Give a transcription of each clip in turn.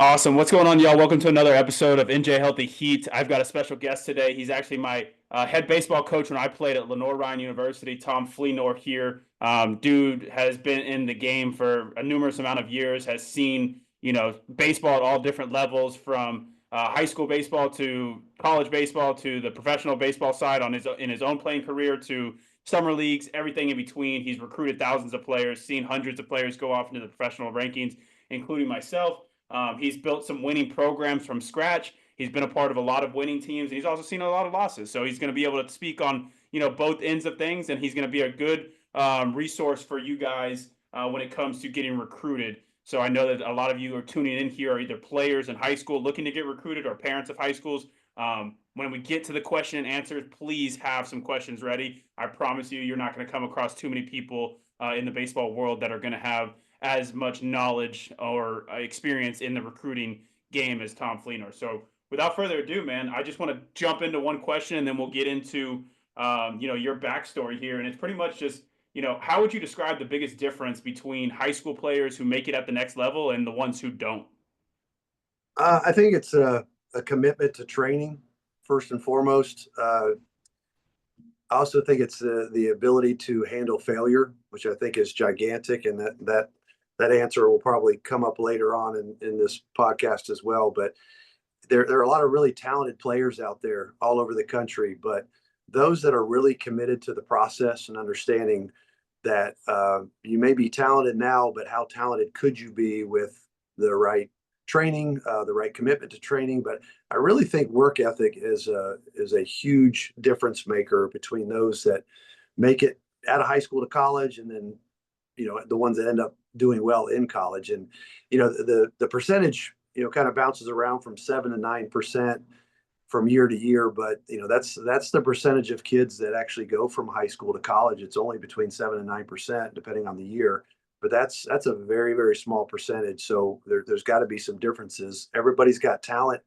Awesome. What's going on, y'all? Welcome to another episode of NJ Healthy Heat. I've got a special guest today. He's actually my head baseball coach when I played at Lenore Ryan University, Tom Fleenor here. Dude has been in the game for a numerous amount of years, has seen, baseball at all different levels from high school baseball to college baseball to the professional baseball side in his own playing career to summer leagues, everything in between. He's recruited thousands of players, seen hundreds of players go off into the professional rankings, including myself. He's built some winning programs from scratch. He's been a part of a lot of winning teams, and he's also seen a lot of losses. So he's going to be able to speak on both ends of things, and he's going to be a good resource for you guys when it comes to getting recruited. So I know that a lot of you are tuning in here are either players in high school looking to get recruited or parents of high schools. When we get to the question and answers, please have some questions ready. I promise you, you're not going to come across too many people in the baseball world that are going to have as much knowledge or experience in the recruiting game as Tom Fleenor. So without further ado, man, I just want to jump into one question and then we'll get into your backstory here. And it's pretty much just, how would you describe the biggest difference between high school players who make it at the next level and the ones who don't? I think it's a commitment to training first and foremost. I also think it's the ability to handle failure, which I think is gigantic, and that answer will probably come up later on in this podcast as well. But there are a lot of really talented players out there all over the country, but those that are really committed to the process and understanding that you may be talented now, but how talented could you be with the right training, the right commitment to training? But I really think work ethic is a huge difference maker between those that make it out of high school to college, and then the ones that end up doing well in college. And the percentage kind of bounces around from 7 to 9% from year to year, but that's the percentage of kids that actually go from high school to college. It's only between 7 and 9% depending on the year, but that's a very, very small percentage. So there's got to be some differences. Everybody's got talent,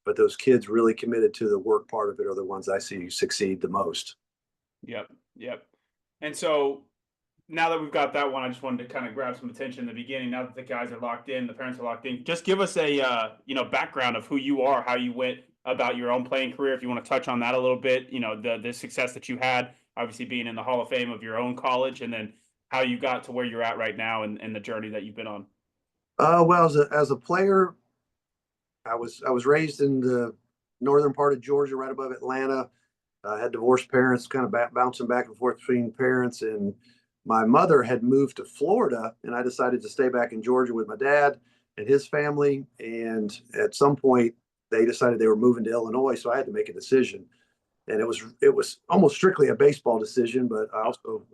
but those kids really committed to the work part of it are the ones I see succeed the most. Yep, yep. And so now that we've got that one, I just wanted to kind of grab some attention in the beginning. Now that the guys are locked in, the parents are locked in, just give us a background of who you are, how you went about your own playing career. If you want to touch on that a little bit, the success that you had, obviously being in the Hall of Fame of your own college, and then how you got to where you're at right now and the journey that you've been on. Well, as a player, I was raised in the northern part of Georgia, right above Atlanta. I had divorced parents, kind of bouncing back and forth between parents, and my mother had moved to Florida, and I decided to stay back in Georgia with my dad and his family. And at some point, they decided they were moving to Illinois, so I had to make a decision. And it was almost strictly a baseball decision, but I also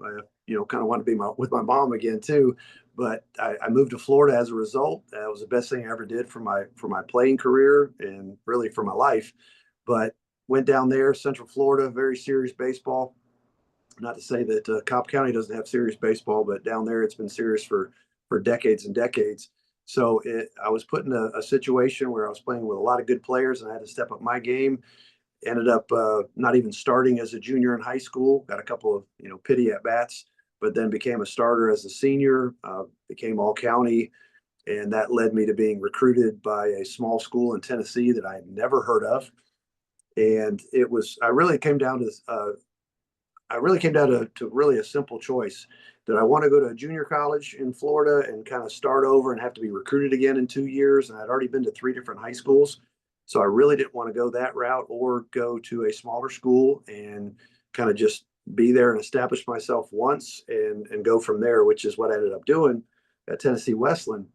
kind of wanted to be with my mom again too. But I moved to Florida as a result. That was the best thing I ever did for my playing career and really for my life. But went down there, Central Florida, very serious baseball. Not to say that Cobb County doesn't have serious baseball, but down there it's been serious for decades and decades. So I was put in a situation where I was playing with a lot of good players, and I had to step up my game. Ended up not even starting as a junior in high school. Got a couple of pity at bats, but then became a starter as a senior. Became all county, and that led me to being recruited by a small school in Tennessee that I had never heard of. And it was I really came down to really a simple choice. Did I want to go to a junior college in Florida and kind of start over and have to be recruited again in 2 years? And I'd already been to three different high schools. So I really didn't want to go that route or go to a smaller school and kind of just be there and establish myself once and go from there, which is what I ended up doing at Tennessee Wesleyan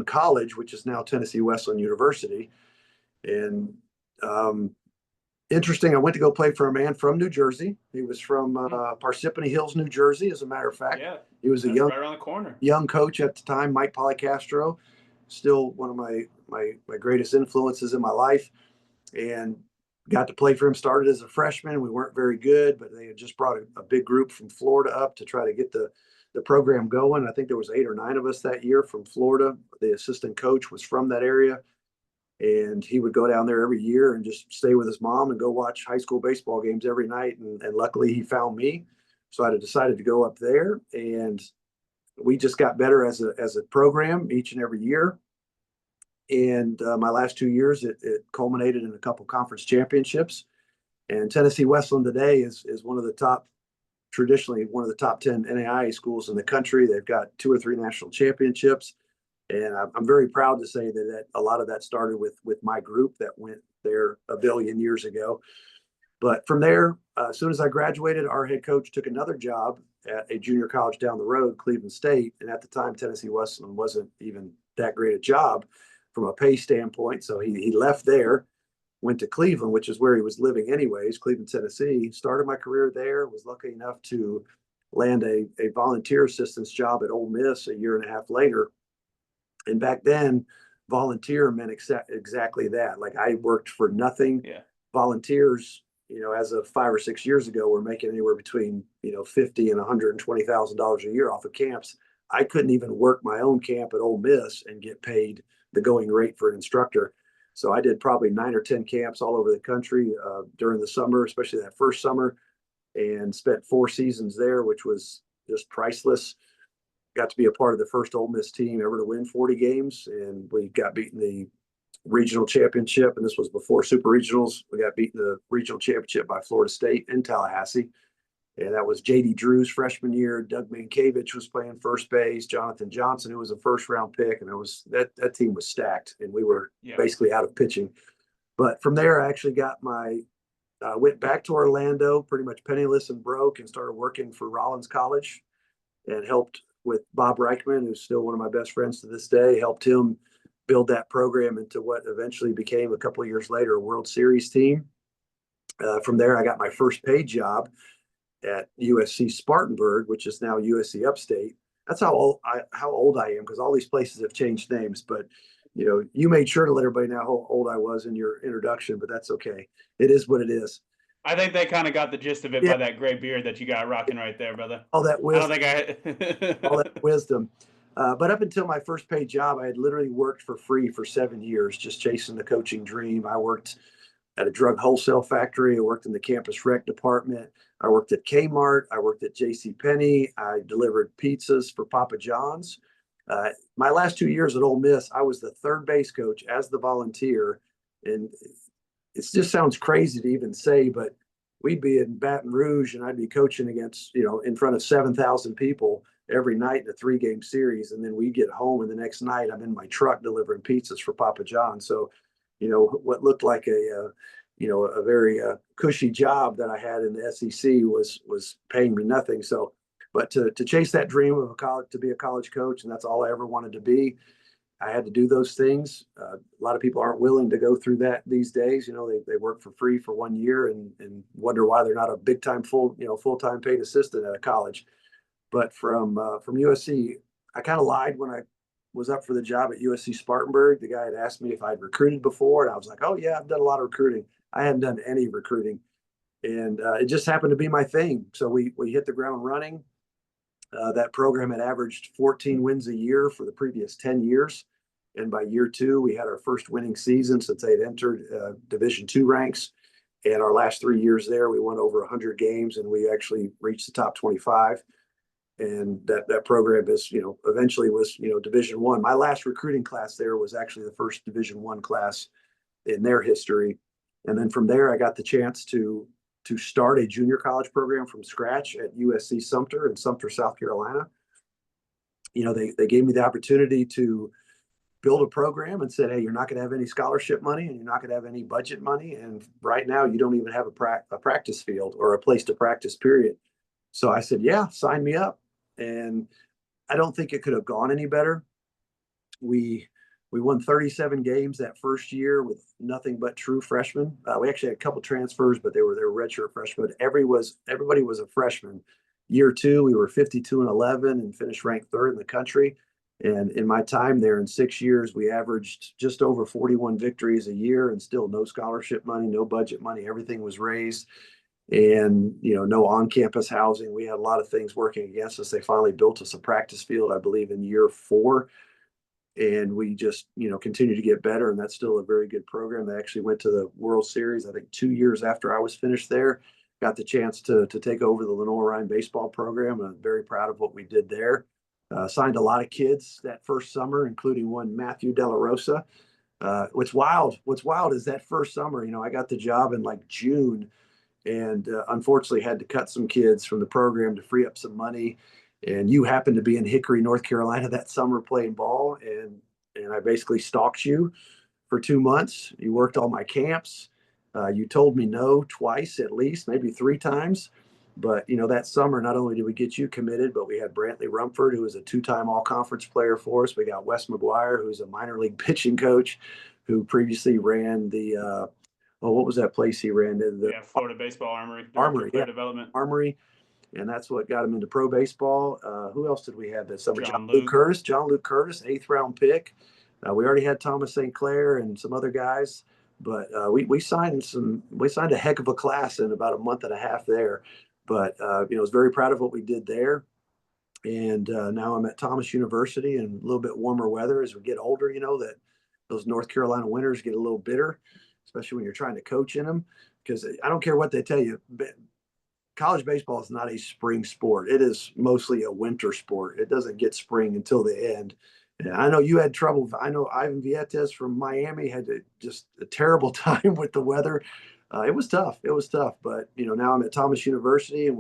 College, which is now Tennessee Wesleyan University. And interesting. I went to go play for a man from New Jersey. He was from Parsippany Hills, New Jersey, as a matter of fact. Yeah, He was a that's right around the corner. young coach at the time, Mike Policastro, still one of my greatest influences in my life, and got to play for him. Started as a freshman. We weren't very good, but they had just brought a big group from Florida up to try to get the program going. I think there was 8 or 9 of us that year from Florida. The assistant coach was from that area, and he would go down there every year and just stay with his mom and go watch high school baseball games every night. And luckily he found me. So I decided to go up there, and we just got better as a program each and every year. And my last 2 years, it culminated in a couple conference championships. And Tennessee Wesleyan today is one of the top, traditionally one of the top 10 NAIA schools in the country. They've got 2 or 3 national championships. And I'm very proud to say that a lot of that started with my group that went there a billion years ago. But from there, as soon as I graduated, our head coach took another job at a junior college down the road, Cleveland State. And at the time, Tennessee Wesleyan wasn't even that great a job from a pay standpoint. So he left there, went to Cleveland, which is where he was living anyways, Cleveland, Tennessee. Started my career there, was lucky enough to land a volunteer assistance job at Ole Miss a year and a half later. And back then, volunteer meant exactly that. Like I worked for nothing. Yeah. Volunteers, as of 5 or 6 years ago, were making anywhere between $50 and $120,000 a year off of camps. I couldn't even work my own camp at Ole Miss and get paid the going rate for an instructor. So I did probably 9 or 10 camps all over the country during the summer, especially that first summer, and spent 4 seasons there, which was just priceless. Got to be a part of the first Ole Miss team ever to win 40 games, and we got beaten the regional championship, and this was before super regionals. We got beaten the regional championship by Florida State in Tallahassee, and that was J.D. Drew's freshman year. Doug Mankiewicz was playing first base. Jonathan Johnson, who was a first-round pick, and it was that team was stacked, and we were basically out of pitching. But from there, I actually got went back to Orlando, pretty much penniless and broke, and started working for Rollins College, and helped with Bob Reichman, who's still one of my best friends to this day, helped him build that program into what eventually became, a couple of years later, a World Series team. From there, I got my first paid job at USC Spartanburg, which is now USC Upstate. That's how old I am, because all these places have changed names. But you made sure to let everybody know how old I was in your introduction, but that's okay. It is what it is. I think they kind of got the gist of it by that gray beard that you got rocking right there, brother. All that wisdom. All that wisdom. But up until my first paid job, I had literally worked for free for 7 years, just chasing the coaching dream. I worked at a drug wholesale factory. I worked in the campus rec department. I worked at Kmart. I worked at JCPenney. I delivered pizzas for Papa John's. My last 2 years at Ole Miss, I was the third base coach as the volunteer. And it just sounds crazy to even say, but we'd be in Baton Rouge and I'd be coaching against, in front of 7,000 people every night in a 3-game series. And then we get home, and the next night I'm in my truck delivering pizzas for Papa John. So, what looked like a very cushy job that I had in the SEC was paying me nothing. So, but to chase that dream of to be a college coach, and that's all I ever wanted to be, I had to do those things. A lot of people aren't willing to go through that these days. They work for free for 1 year and wonder why they're not a big time full-time paid assistant at a college. But from USC, I kind of lied when I was up for the job at USC Spartanburg. The guy had asked me if I'd recruited before, and I was like, "Oh yeah, I've done a lot of recruiting." I hadn't done any recruiting, and it just happened to be my thing. So we hit the ground running. That program had averaged 14 wins a year for the previous 10 years. And by year 2, we had our first winning season since they had entered Division II ranks. And our last 3 years there, we won over 100 games, and we actually reached the top 25. And that program is, eventually was, Division I. My last recruiting class there was actually the first Division I class in their history. And then from there, I got the chance to start a junior college program from scratch at USC Sumter in Sumter, South Carolina. They gave me the opportunity to build a program and said, "Hey, you're not going to have any scholarship money, and you're not going to have any budget money. And right now you don't even have a practice field or a place to practice, period." So I said, "Yeah, sign me up." And I don't think it could have gone any better. We won 37 games that first year with nothing but true freshmen. We actually had a couple transfers, but they were redshirt freshmen. Everybody was a freshman. Year 2, we were 52-11 and finished ranked 3rd in the country. And in my time there, in 6 years, we averaged just over 41 victories a year, and still no scholarship money, no budget money. Everything was raised, and no on-campus housing. We had a lot of things working against us. They finally built us a practice field, I believe, in year 4. And we just, continue to get better. And that's still a very good program. They actually went to the World Series, I think 2 years after I was finished there. Got the chance to take over the Lenore-Ryan baseball program. I'm very proud of what we did there. Signed a lot of kids that first summer, including one Matthew De La Rosa, What's wild is that first summer, I got the job in like June, and unfortunately had to cut some kids from the program to free up some money. And you happened to be in Hickory, North Carolina that summer playing ball, and I basically stalked you for 2 months. You worked all my camps. You told me no twice, at least, maybe three times. But that summer, not only did we get you committed, but we had Brantley Rumford, who was a two-time All-Conference player for us. We got Wes McGuire, who's a minor league pitching coach, who previously ran the what was that place he ran? The Yeah, Florida Baseball Armory, Director Armory, of yeah, Player Development. Armory, and that's what got him into pro baseball. Who else did we have that summer? John Luke. John Luke Curtis, eighth round pick. We already had Thomas St. Clair and some other guys, but we signed a heck of a class in about a month and a half there. But I was very proud of what we did there. And now I'm at Thomas University in a little bit warmer weather. As we get older, that those North Carolina winters get a little bitter, especially when you're trying to coach in them. Because I don't care what they tell you, college baseball is not a spring sport. It is mostly a winter sport. It doesn't get spring until the end. And I know you had trouble. I know Ivan Vietes from Miami had just a terrible time with the weather. It was tough. It was tough. But now I'm at Thomas University, and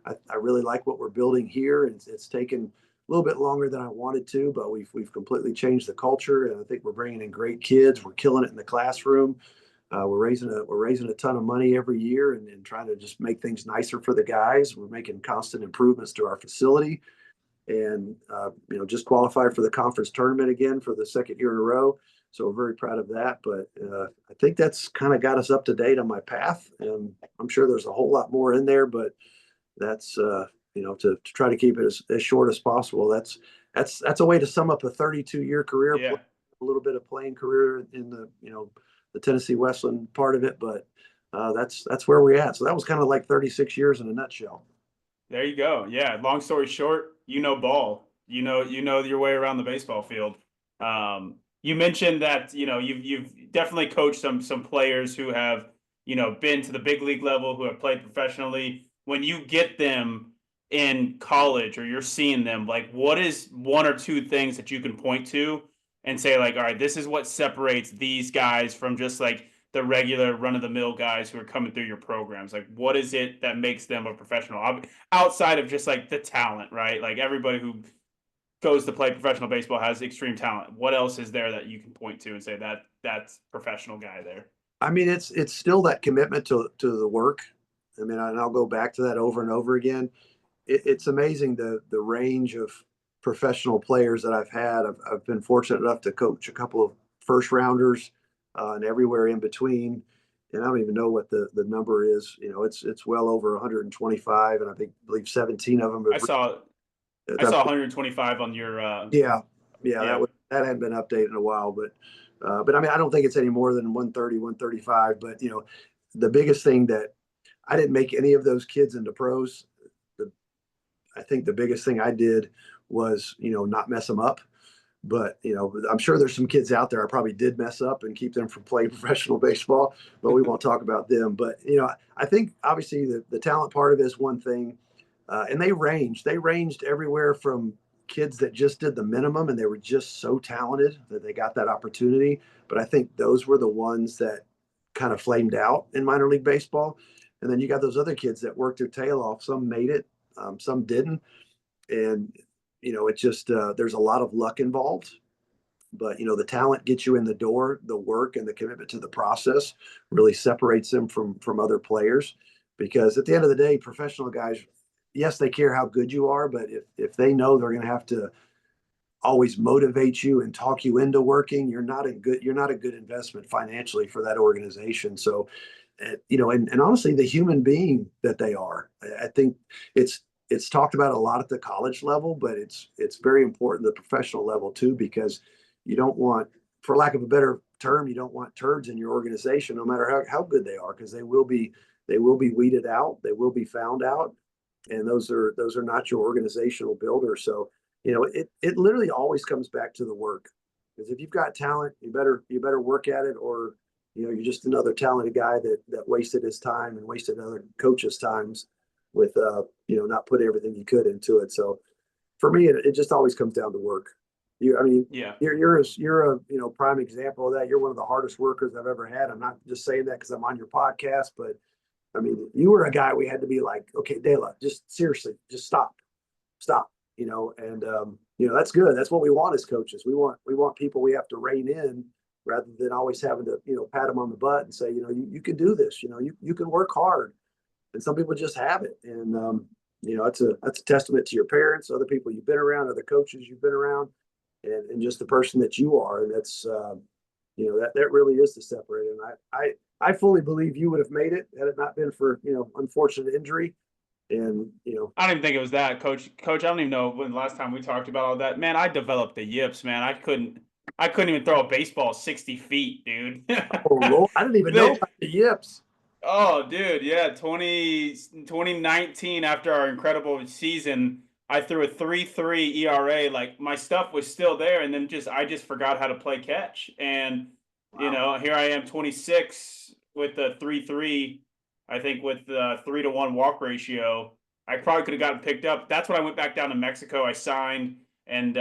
I really like what we're building here. And it's taken a little bit longer than I wanted to, but we've completely changed the culture, and I think we're bringing in great kids. We're killing it in the classroom. We're raising a ton of money every year, and trying to just make things nicer for the guys. We're making constant improvements to our facility, and just qualified for the conference tournament again for the second year in a row. So we're very proud of that. But I think that's kind of got us up to date on my path, and I'm sure there's a whole lot more in there. But that's to try to keep it as short as possible. That's a way to sum up a 32-year career, Yeah. a little bit of playing career in the Tennessee Westland part of it, but that's where we're at. So that was kind of like 36 years in a nutshell. There you go. Yeah. Long story short, ball. You know your way around the baseball field. You mentioned that you've definitely coached some players who have been to the big league level, who have played professionally. When you get them in college or you're seeing them, like what is one or two things that you can point to and say like, all right, this is what separates these guys from just like the regular run of the mill guys who are coming through your programs? Like, what is it that makes them a professional outside of just like the talent, right? Like everybody who goes to play professional baseball has extreme talent. What else is there that you can point to and say that that's professional guy there? I mean, it's still that commitment to the work. I mean, and I'll go back to that over and over again. It's amazing the range of professional players that I've had. I've been fortunate enough to coach a couple of first rounders, and everywhere in between. And I don't even know what the number is. It's well over 125, and believe 17 of them I saw I have. saw 125 on your Yeah, yeah, yeah. that hadn't been updated in a while, but I mean, I don't think it's any more than 130, 135. But the biggest thing that I didn't make any of those kids into pros. The, I think the biggest thing I did was not mess them up. But I'm sure there's some kids out there I probably did mess up and keep them from playing professional baseball. But we won't talk about them. But I think obviously the talent part of it is one thing, and they ranged everywhere from kids that just did the minimum and they were just so talented that they got that opportunity. But I think those were the ones that kind of flamed out in minor league baseball. And then you got those other kids that worked their tail off. Some made it, some didn't. And it just there's a lot of luck involved. But the talent gets you in the door. The work and the commitment to the process really separates them from other players. Because at the end of the day, professional guys, yes, they care how good you are, but if they know they're going to have to always motivate you and talk you into working, you're not a good investment financially for that organization. So, and honestly, the human being that they are, I think it's talked about a lot at the college level, but it's very important at the professional level too, because you don't want, for lack of a better term, you don't want turds in your organization, no matter how good they are, because they will be weeded out, they will be found out, and those are not your organizational builders. So it literally always comes back to the work, because if you've got talent, you better work at it, or you're just another talented guy that wasted his time and wasted other coaches' times with not putting everything he could into it. So for me, it just always comes down to work. I mean, Yeah. you're a prime example of that. You're one of the hardest workers I've ever had. I'm not just saying that because I'm on your podcast, but I mean, you were a guy we had to be like, okay, Dela, just seriously, just stop, and that's good. That's what we want as coaches. We want people we have to rein in rather than always having to, pat them on the butt and say, you can do this, you can work hard. And some people just have it. And that's a testament to your parents, other people you've been around, other coaches you've been around, and just the person that you are. And that's that really is the separator. And I fully believe you would have made it had it not been for unfortunate injury. And I don't even think it was that, coach. Coach, I don't even know when the last time we talked about all that. Man, I developed the yips, man. I couldn't even throw a baseball 60 feet, dude. oh Lord, I didn't even know They, about the yips. oh, dude, yeah, 2019 after our incredible season, I threw a 3.3 ERA. Like my stuff was still there, and then I just forgot how to play catch. And Wow. here I am 26 with the 3.3, I think with the 3-to-1 walk ratio. I probably could have gotten picked up. That's when I went back down to Mexico. I signed and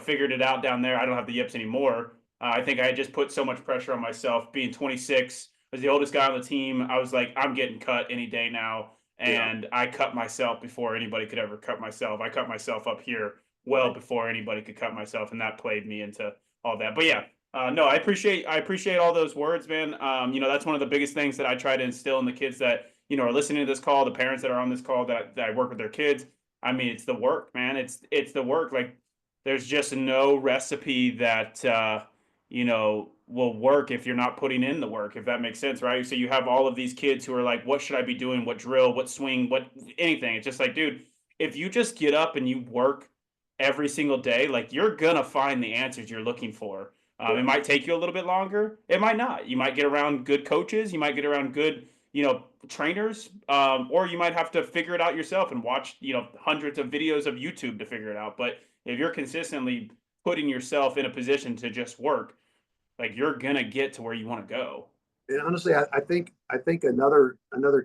figured it out down there. I don't have the yips anymore. I think I had just put so much pressure on myself being 26, was the oldest guy on the team. I was like, I'm getting cut any day now. Yeah. And I cut myself before anybody could ever cut myself. I cut myself up here well Right. before anybody could cut myself, and that played me into all that. But yeah, no, I appreciate all those words, man. That's one of the biggest things that I try to instill in the kids that are listening to this call, the parents that are on this call that I work with their kids. I mean, it's the work, man. It's the work. Like, there's just no recipe that will work if you're not putting in the work, if that makes sense, right? So you have all of these kids who are like, what should I be doing? What drill, what swing, what anything. It's just like, dude, if you just get up and you work every single day, like you're gonna find the answers you're looking for. Yeah. It might take you a little bit longer. It might not. You might get around good coaches. You might get around good, trainers, or you might have to figure it out yourself and watch, hundreds of videos of YouTube to figure it out. But if you're consistently putting yourself in a position to just work, like you're gonna get to where you want to go. And honestly, I think another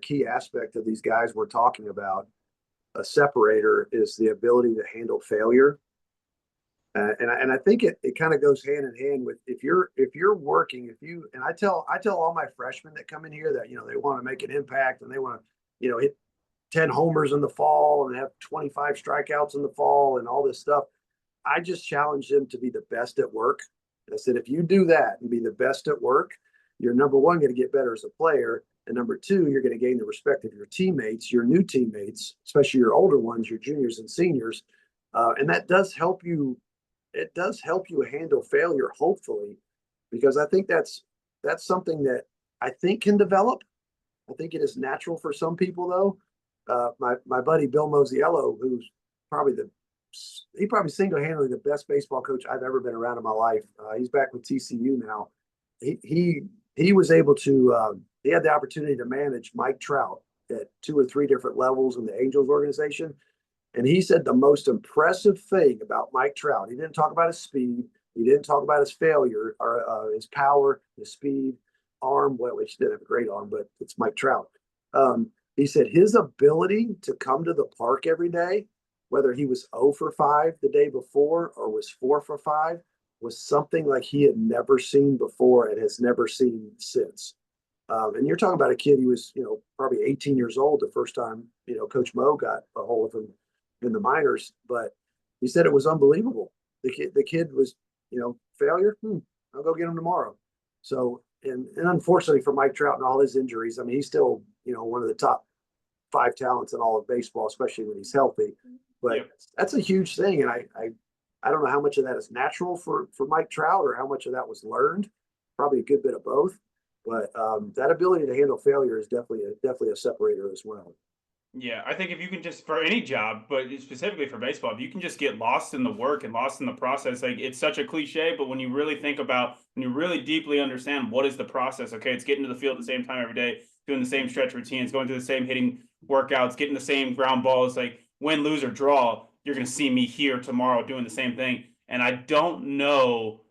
key aspect of these guys we're talking about, a separator, is the ability to handle failure. And I think it kind of goes hand in hand with if you're working, and I tell all my freshmen that come in here that they want to make an impact and they want to hit 10 homers in the fall and have 25 strikeouts in the fall and all this stuff. I just challenge them to be the best at work. I said, if you do that and be the best at work, you're number one going to get better as a player, and number two, you're going to gain the respect of your teammates, your new teammates, especially your older ones, your juniors and seniors, and that does help you. It does help you handle failure, hopefully, because I think that's something that I think can develop. I think it is natural for some people, though. My buddy Bill Mosiello, who's probably he probably single-handedly the best baseball coach I've ever been around in my life. He's back with TCU now. He was able to he had the opportunity to manage Mike Trout at 2 or 3 different levels in the Angels organization. And he said the most impressive thing about Mike Trout, he didn't talk about his speed, he didn't talk about his failure or his power, his speed, arm, which didn't have a great arm, but it's Mike Trout. He said his ability to come to the park every day, whether he was 0 for 5 the day before or was 4 for 5, was something like he had never seen before and has never seen since. And you're talking about a kid who was, probably 18 years old the first time, Coach Mo got a hold of him in the minors, but he said it was unbelievable. The kid was, failure. I'll go get him tomorrow. So, and unfortunately for Mike Trout and all his injuries, I mean, he's still, one of the top 5 talents in all of baseball, especially when he's healthy. But Yep. that's a huge thing, and I don't know how much of that is natural for Mike Trout or how much of that was learned. Probably a good bit of both. But that ability to handle failure is definitely a separator as well. Yeah, I think if you can just, for any job, but specifically for baseball, if you can just get lost in the work and lost in the process, like it's such a cliche, but when you really think about, when you really deeply understand what is the process, okay, it's getting to the field at the same time every day, doing the same stretch routines, going through the same hitting workouts, getting the same ground balls, like win, lose, or draw, you're going to see me here tomorrow doing the same thing. And I don't know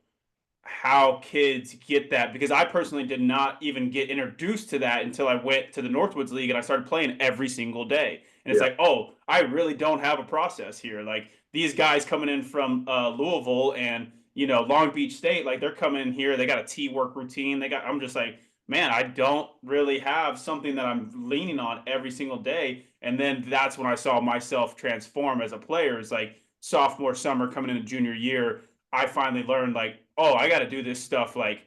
how kids get that, because I personally did not even get introduced to that until I went to the Northwoods League and I started playing every single day. And it's Yeah. like, oh, I really don't have a process here. Like these guys coming in from Louisville and Long Beach State, like they're coming in here, they got a T work routine. I'm just like, man, I don't really have something that I'm leaning on every single day. And then that's when I saw myself transform as a player. It's like sophomore summer coming into junior year, I finally learned like, oh, I got to do this stuff like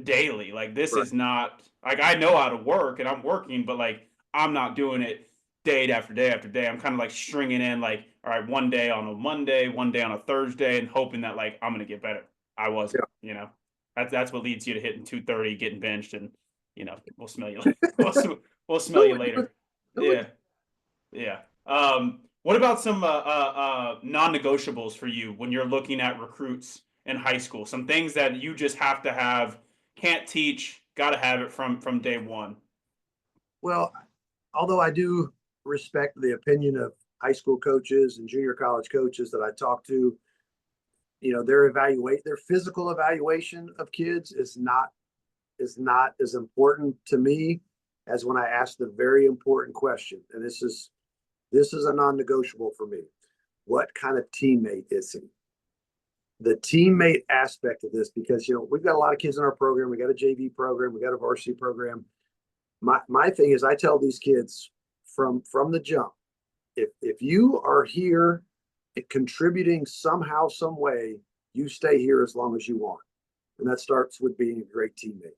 daily. Like this Right. is not like I know how to work and I'm working, but like I'm not doing it day after day after day. I'm kind of like stringing in like, all right, one day on a Monday, one day on a Thursday, and hoping that like I'm gonna get better. I wasn't, Yeah. That's what leads you to hitting 230, getting benched, and we'll smell you. we'll, we'll smell Who you would do it? later. Who would? Yeah, yeah. What about some non-negotiables for you when you're looking at recruits in high school? Some things that you just have to have, can't teach, got to have it from day one. Well, although I do respect the opinion of high school coaches and junior college coaches that I talk to, their physical evaluation of kids is not as important to me as when I ask the very important question. And this is a non-negotiable for me. What kind of teammate is he? The teammate aspect of this, because we've got a lot of kids in our program. We got a JV program, we got a varsity program. My thing is, I tell these kids from the jump, if you are here contributing somehow, some way, you stay here as long as you want. And that starts with being a great teammate.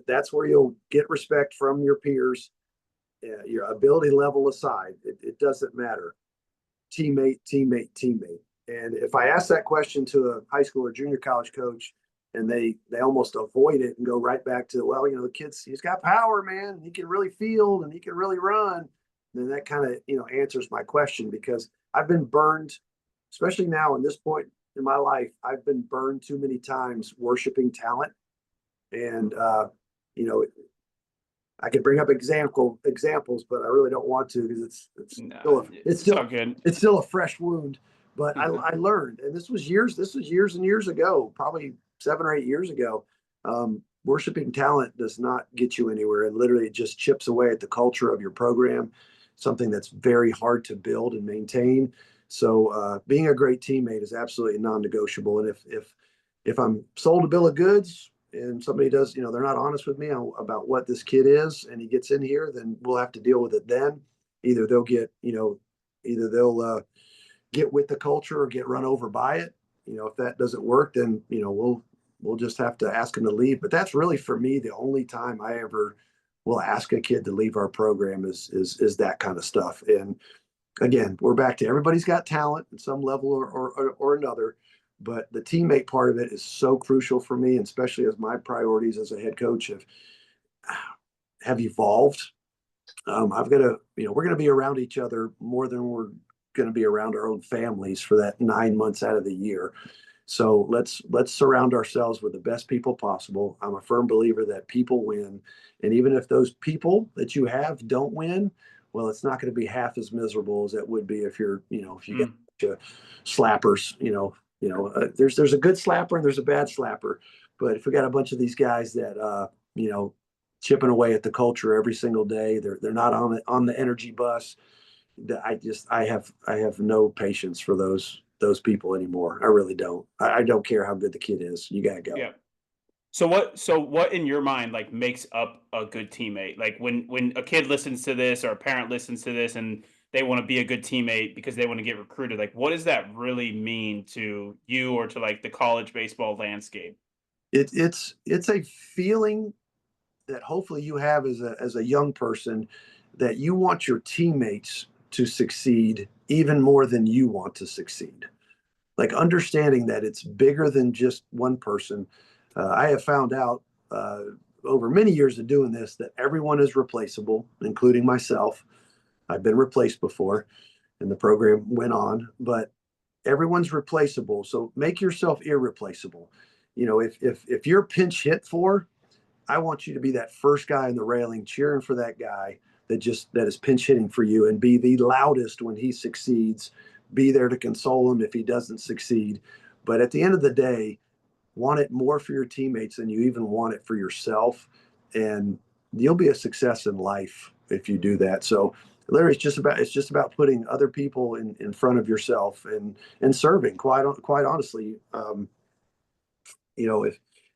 That's where you'll get respect from your peers, your ability level aside. It doesn't matter. Teammate, teammate, teammate. And if I ask that question to a high school or junior college coach, and they almost avoid it and go right back to, well, the kid's he's got power, man. He can really field and he can really run. Then that kind of answers my question, because I've been burned, especially now in this point in my life. I've been burned too many times worshiping talent, and you know I could bring up examples, but I really don't want to, because it's Nah, still it's it's still all good. it's still a fresh wound. But I learned, and this was years and years ago, probably 7 or 8 years ago. Worshiping talent does not get you anywhere, and literally it just chips away at the culture of your program, something that's very hard to build and maintain. So being a great teammate is absolutely non-negotiable. And if I'm sold a bill of goods and somebody does, they're not honest with me about what this kid is, and he gets in here, then we'll have to deal with it then. Either they'll get, either they'll get with the culture or get run over by it. If that doesn't work, then, we'll just have to ask them to leave. But that's really, for me, the only time I ever will ask a kid to leave our program is that kind of stuff. And again, we're back to everybody's got talent at some level or another, but the teammate part of it is so crucial for me, and especially as my priorities as a head coach have evolved. I've got to, we're going to be around each other more than we're going to be around our own families for that 9 months out of the year. So let's surround ourselves with the best people possible. I'm a firm believer that people win, and even if those people that you have don't win, well, it's not going to be half as miserable as it would be if you Mm. got slappers. There's a good slapper and there's a bad slapper, but if we got a bunch of these guys that chipping away at the culture every single day, they're not on the energy bus. I have no patience for those people anymore. I really don't. I don't care how good the kid is. You gotta go. Yeah. So what in your mind like makes up a good teammate? Like when a kid listens to this or a parent listens to this and they want to be a good teammate because they want to get recruited, like what does that really mean to you or to like the college baseball landscape? It's a feeling that hopefully you have as a young person, that you want your teammates to succeed even more than you want to succeed. Like understanding that it's bigger than just one person. I have found out uh, over many years of doing this that everyone is replaceable, including myself. I've been replaced before, and the program went on, but everyone's replaceable. So make yourself irreplaceable. If you're pinch hit for, I want you to be that first guy in the railing cheering for that guy that is pinch hitting for you, and be the loudest when he succeeds. Be there to console him if he doesn't succeed. But at the end of the day, want it more for your teammates than you even want it for yourself. And you'll be a success in life if you do that. So literally it's just about putting other people in front of yourself and serving. Quite honestly,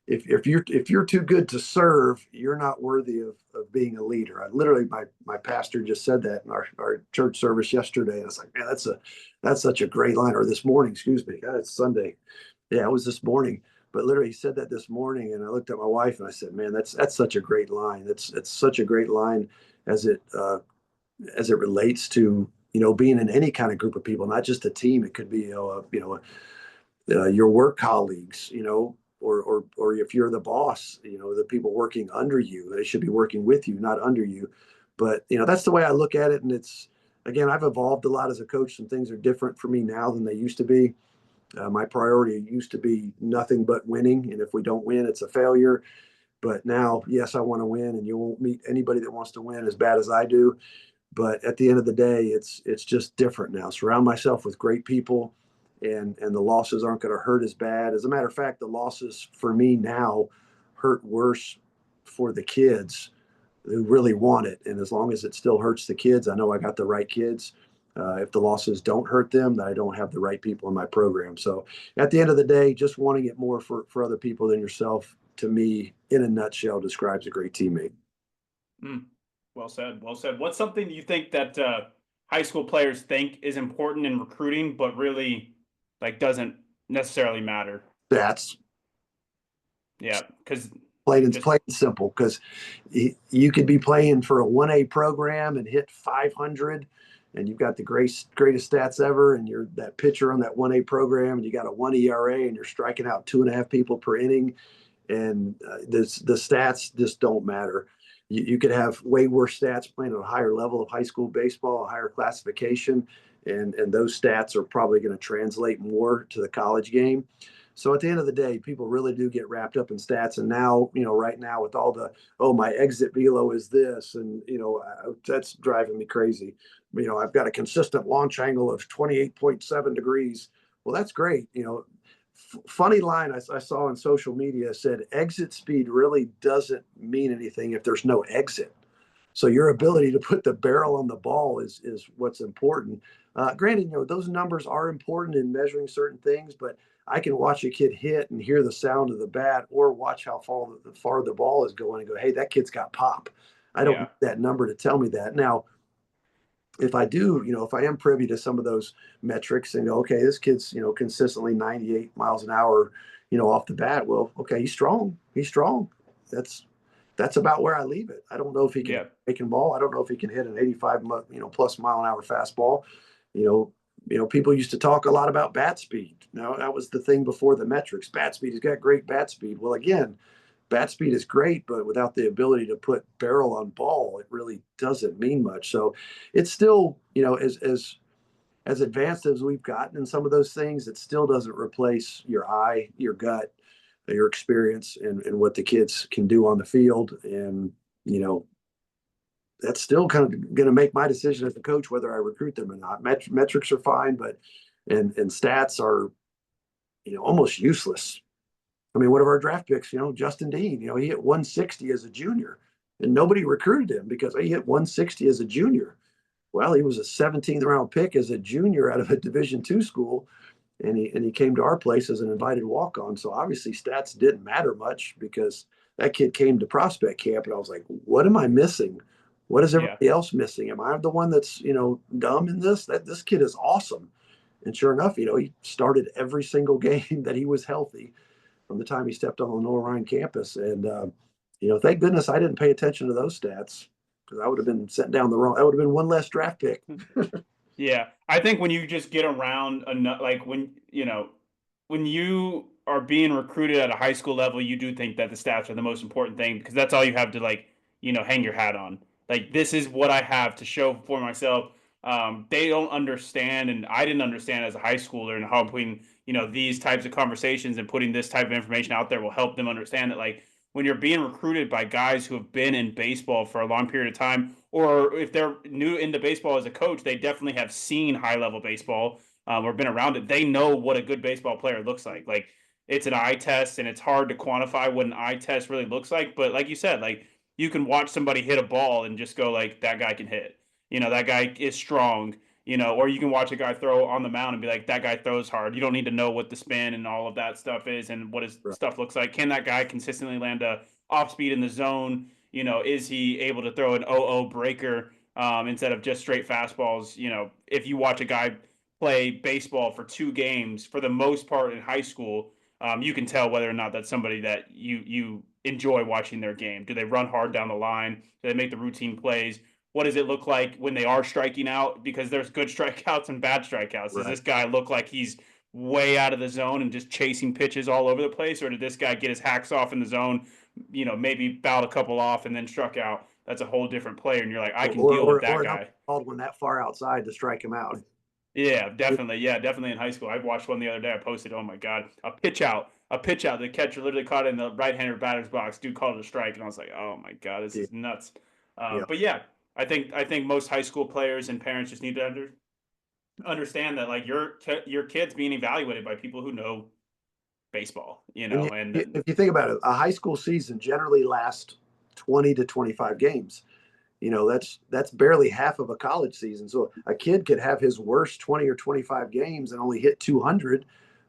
if you're too good to serve, you're not worthy of being a leader. I literally my pastor just said that in our church service yesterday. And it's like, man, that's such a great line. Or this morning, excuse me. God, it's Sunday. Yeah, it was this morning. But literally, he said that this morning, and I looked at my wife and I said, "Man, that's such a great line. It's such a great line as it relates to being in any kind of group of people, not just a team. It could be your work colleagues, or if you're the boss, the people working under you, they should be working with you, not under you. But that's the way I look at it, and it's again, I've evolved a lot as a coach. Some things are different for me now than they used to be. My priority used to be nothing but winning, and if we don't win, it's a failure. But now, yes, I want to win, and you won't meet anybody that wants to win as bad as I do. But at the end of the day, it's just different now. Surround myself with great people, and the losses aren't going to hurt as bad. As a matter of fact, the losses for me now hurt worse for the kids who really want it. And as long as it still hurts the kids, I know I got the right kids. If the losses don't hurt them, then I don't have the right people in my program. So at the end of the day, just wanting it more for other people than yourself, to me, in a nutshell, describes a great teammate. Mm, well said. Well said. What's something you think that high school players think is important in recruiting, but really like doesn't necessarily matter? That's Yeah, because just plain and simple, because you could be playing for a 1A program and hit 500, and you've got the greatest stats ever, and you're that pitcher on that 1A program, and you got a 1 ERA, and you're striking out 2.5 people per inning, and the stats just don't matter. You could have way worse stats playing at a higher level of high school baseball, a higher classification, and those stats are probably going to translate more to the college game. So at the end of the day, people really do get wrapped up in stats. And now, right now with all the, oh, my exit velo is this, and that's driving me crazy. I've got a consistent launch angle of 28.7 degrees. Well, that's great. Funny line I saw on social media said exit speed really doesn't mean anything if there's no exit. So your ability to put the barrel on the ball is what's important. Granted, those numbers are important in measuring certain things, but I can watch a kid hit and hear the sound of the bat, or watch how far the ball is going and go, hey, that kid's got pop. I don't yeah, need that number to tell me that. Now, if I do, if I am privy to some of those metrics and go, okay, this kid's, consistently 98 miles an hour, off the bat. Well, okay, he's strong. He's strong. That's that's about where I leave it. I don't know if he can yeah, breaking ball. I don't know if he can hit an 85, plus mile an hour fastball. You know, people used to talk a lot about bat speed. Now that was the thing before the metrics. Bat speed. He's got great bat speed. Well, again, bat speed is great, but without the ability to put barrel on ball, it really doesn't mean much. So it's still, as advanced as we've gotten in some of those things, it still doesn't replace your eye, your gut, your experience, and what the kids can do on the field. And, you know, that's still kind of going to make my decision as a coach whether I recruit them or not. Metrics are fine, but and stats are, almost useless. I mean, one of our draft picks, Justin Dean, he hit 160 as a junior, and nobody recruited him because he hit 160 as a junior. Well, he was a 17th round pick as a junior out of a Division II school, and he came to our place as an invited walk on. So obviously stats didn't matter much because that kid came to prospect camp, and I was like, what am I missing? What is yeah, everybody else missing? Am I the one that's dumb in this? That this kid is awesome. And sure enough, he started every single game that he was healthy from the time he stepped on the Lenore Ryan campus. And thank goodness I didn't pay attention to those stats, because I would have been sent down the wrong. That would have been one less draft pick. yeah. I think when you just get around enough, like when you are being recruited at a high school level, you do think that the stats are the most important thing because that's all you have to like, hang your hat on. Like this is what I have to show for myself. They don't understand, and I didn't understand as a high schooler, and how putting these types of conversations and putting this type of information out there will help them understand that like when you're being recruited by guys who have been in baseball for a long period of time, or if they're new into baseball as a coach, they definitely have seen high level baseball or been around it. They know what a good baseball player looks like. Like it's an eye test, and it's hard to quantify what an eye test really looks like. But like you said, like you can watch somebody hit a ball and just go like that guy can hit. that guy is strong. Or you can watch a guy throw on the mound and be like, that guy throws hard. You don't need to know what the spin and all of that stuff is and what his Right. stuff looks like. Can that guy consistently land a off speed in the zone? Is he able to throw an 0-0 breaker instead of just straight fastballs? If you watch a guy play baseball for 2 games, for the most part in high school, you can tell whether or not that's somebody that you enjoy watching their game. Do they run hard down the line? Do they make the routine plays? What does it look like when they are striking out? Because there's good strikeouts and bad strikeouts. Does Right. this guy look like he's way out of the zone and just chasing pitches all over the place, or did this guy get his hacks off in the zone? Maybe bowed a couple off and then struck out. That's a whole different player, and you're like, I can deal with that Or an up guy. called when that far outside to strike him out. Yeah, definitely. Yeah, definitely in high school. I watched one the other day. I posted, oh my God, a pitch out. A pitch out. The catcher literally caught it in the right-hander batter's box. Dude called it a strike, and I was like, oh my God, this Yeah. is nuts. Yeah. But yeah, I think most high school players and parents just need to understand that like your kid's being evaluated by people who know baseball, And and if you think about it, a high school season generally lasts 20 to 25 games. That's barely half of a college season. So a kid could have his worst 20 or 25 games and only hit 200,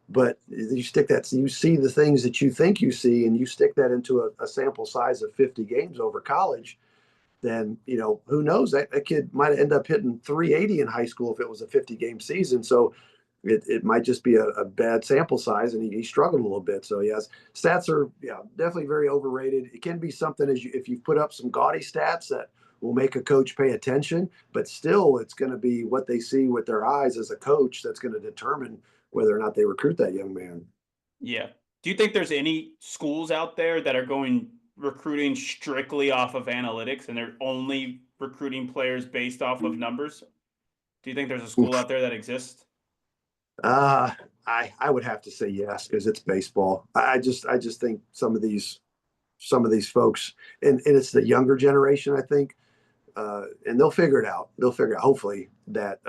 but you see the things that you think you see, and you stick that into a sample size of 50 games over college, then who knows, that kid might end up hitting 380 in high school if it was a 50-game season. So it might just be a bad sample size, and he struggled a little bit. So yes, stats are, yeah, definitely very overrated. It can be something if you put up some gaudy stats that will make a coach pay attention, but still it's going to be what they see with their eyes as a coach that's going to determine whether or not they recruit that young man. yeah. Do you think there's any schools out there that are going recruiting strictly off of analytics and they're only recruiting players based off of numbers? Do you think there's a school out there that exists? Uh, I would have to say yes, because it's baseball. I just think some of these folks, and it's the younger generation, I think, and they'll figure it out. They'll figure out, hopefully, that's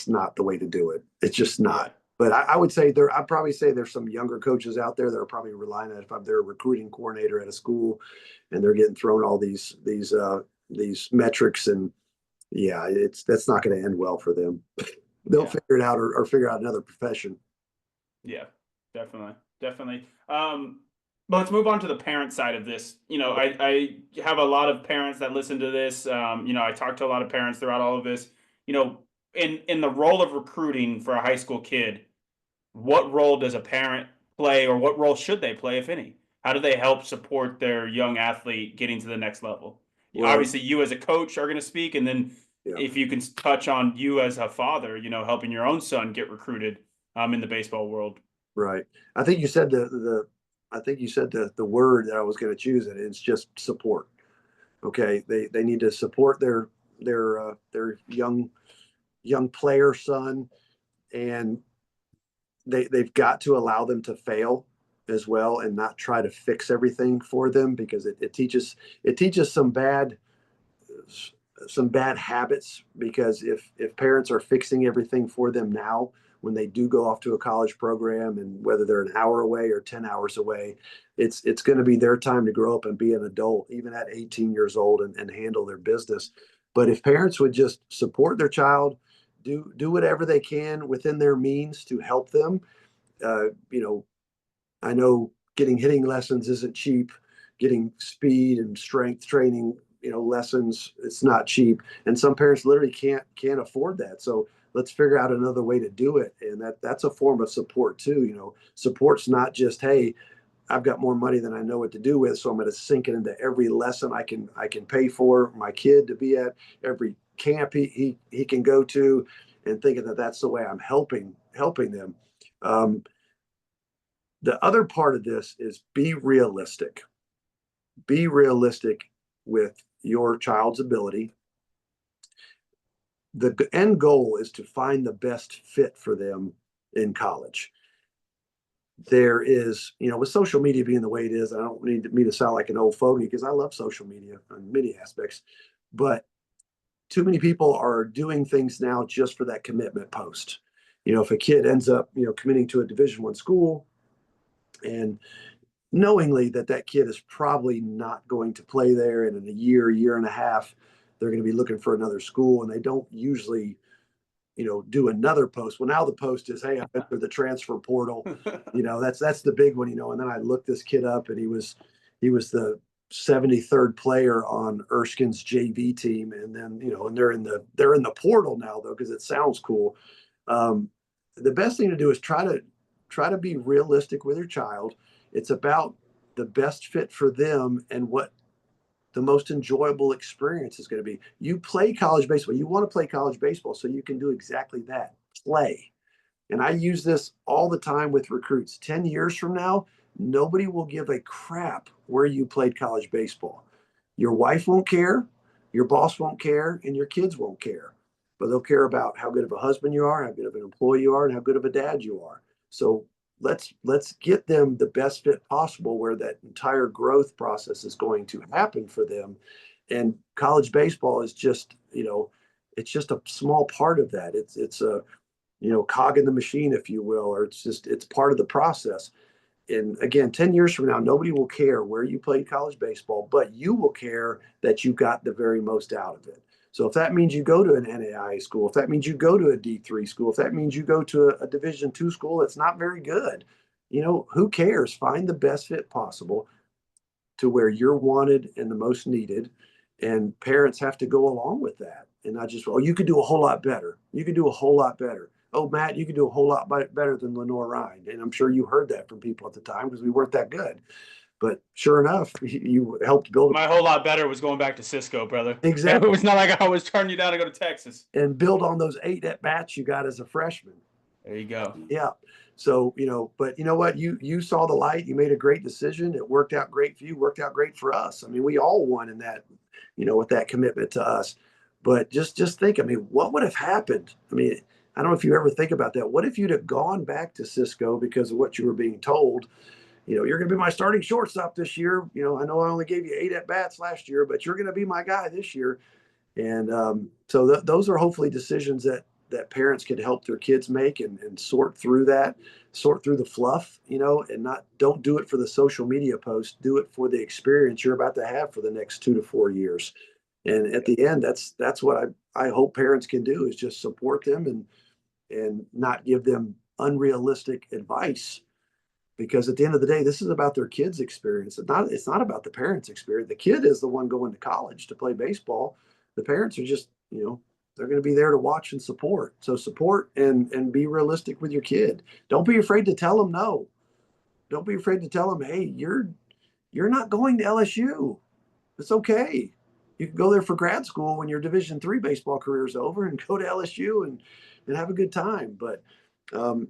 not the way to do it. It's just Yeah. not. But I would say I'd probably say there's some younger coaches out there that are probably relying on it. If they're a recruiting coordinator at a school and they're getting thrown all these metrics, and yeah, that's not going to end well for them. They'll Yeah. figure it out, or figure out another profession. Yeah, definitely, definitely. But let's move on to the parent side of this. I have a lot of parents that listen to this. I talk to a lot of parents throughout all of this. In the role of recruiting for a high school kid, what role does a parent play, or what role should they play, if any? How do they help support their young athlete getting to the next level? Well, Obviously, you as a coach are going to speak, and then yeah, if you can touch on you as a father, helping your own son get recruited in the baseball world. right. I think you said the word that I was going to choose, and it's just support. Okay, they need to support their young player son, and they've got to allow them to fail as well, and not try to fix everything for them, because it teaches some bad habits. Because if parents are fixing everything for them now, when they do go off to a college program, and whether they're an hour away or 10 hours away, it's going to be their time to grow up and be an adult, even at 18 years old, and handle their business. But if parents would just support their child, do whatever they can within their means to help them. uh, you know I know getting hitting lessons isn't cheap. Getting speed and strength training, lessons, it's not cheap. And some parents literally can't afford that. So let's figure out another way to do it. And that's a form of support too. Support's not just, hey, I've got more money than I know what to do with, so I'm going to sink it into every lesson I can pay for my kid to be at, every camp he can go to, and thinking that that's the way I'm helping them. Um, the other part of this is be realistic. Be realistic with your child's ability. The end goal is to find the best fit for them in college. There is, with social media being the way it is, I don't need me to sound like an old fogey, because I love social media in many aspects, but too many people are doing things now just for that commitment post. If a kid ends up, committing to a Division I school, and knowingly that kid is probably not going to play there, and in a year and a half, they're going to be looking for another school, and they don't usually, do another post. Well, now the post is, hey, I entered the transfer portal. That's the big one. And then I looked this kid up, and he was the 73rd player on Erskine's JV team, and then and they're in the portal now though because it sounds cool. The best thing to do is try to be realistic with your child. It's about the best fit for them and what the most enjoyable experience is going to be. You play college baseball. You want to play college baseball so you can do exactly that, play. And I use this all the time with recruits. 10 years from now, nobody will give a crap where you played college baseball. Your wife won't care, your boss won't care, and your kids won't care. But they'll care about how good of a husband you are, how good of an employee you are, and how good of a dad you are. So let's get them the best fit possible where that entire growth process is going to happen for them. And college baseball is just, it's just a small part of that. It's a cog in the machine, if you will, or it's part of the process. And again, 10 years from now, nobody will care where you played college baseball, but you will care that you got the very most out of it. So if that means you go to an NAIA school, if that means you go to a D3 school, if that means you go to a Division II school that's not very good, who cares? Find the best fit possible to where you're wanted and the most needed. And parents have to go along with that. And not just, oh, you could do a whole lot better. You could do a whole lot better. Oh, Matt, you could do a whole lot better than Lenore-Ryan. And I'm sure you heard that from people at the time because we weren't that good. But sure enough, you helped build. My whole lot better was going back to Cisco, brother. Exactly. It was not like I was turning you down to go to Texas. And build on those 8 at bats you got as a freshman. There you go. Yeah. So, but you know what? You saw the light. You made a great decision. It worked out great for you, worked out great for us. I mean, we all won in that, with that commitment to us. But just think, I mean, what would have happened? I mean, I don't know if you ever think about that. What if you'd have gone back to Cisco because of what you were being told? You're going to be my starting shortstop this year. I know I only gave you 8 at bats last year, but you're going to be my guy this year. And so those are hopefully decisions that parents could help their kids make and sort through the fluff, and don't do it for the social media post. Do it for the experience you're about to have for the next 2 to 4 years. And at the end, that's what I hope parents can do is just support them and not give them unrealistic advice. Because at the end of the day, this is about their kids' experience. It's not about the parents' experience. The kid is the one going to college to play baseball. The parents are just, they're going to be there to watch and support. So support and be realistic with your kid. Don't be afraid to tell them no. Don't be afraid to tell them, hey, you're not going to LSU. It's okay. You can go there for grad school when your Division III baseball career is over and go to LSU and have a good time. But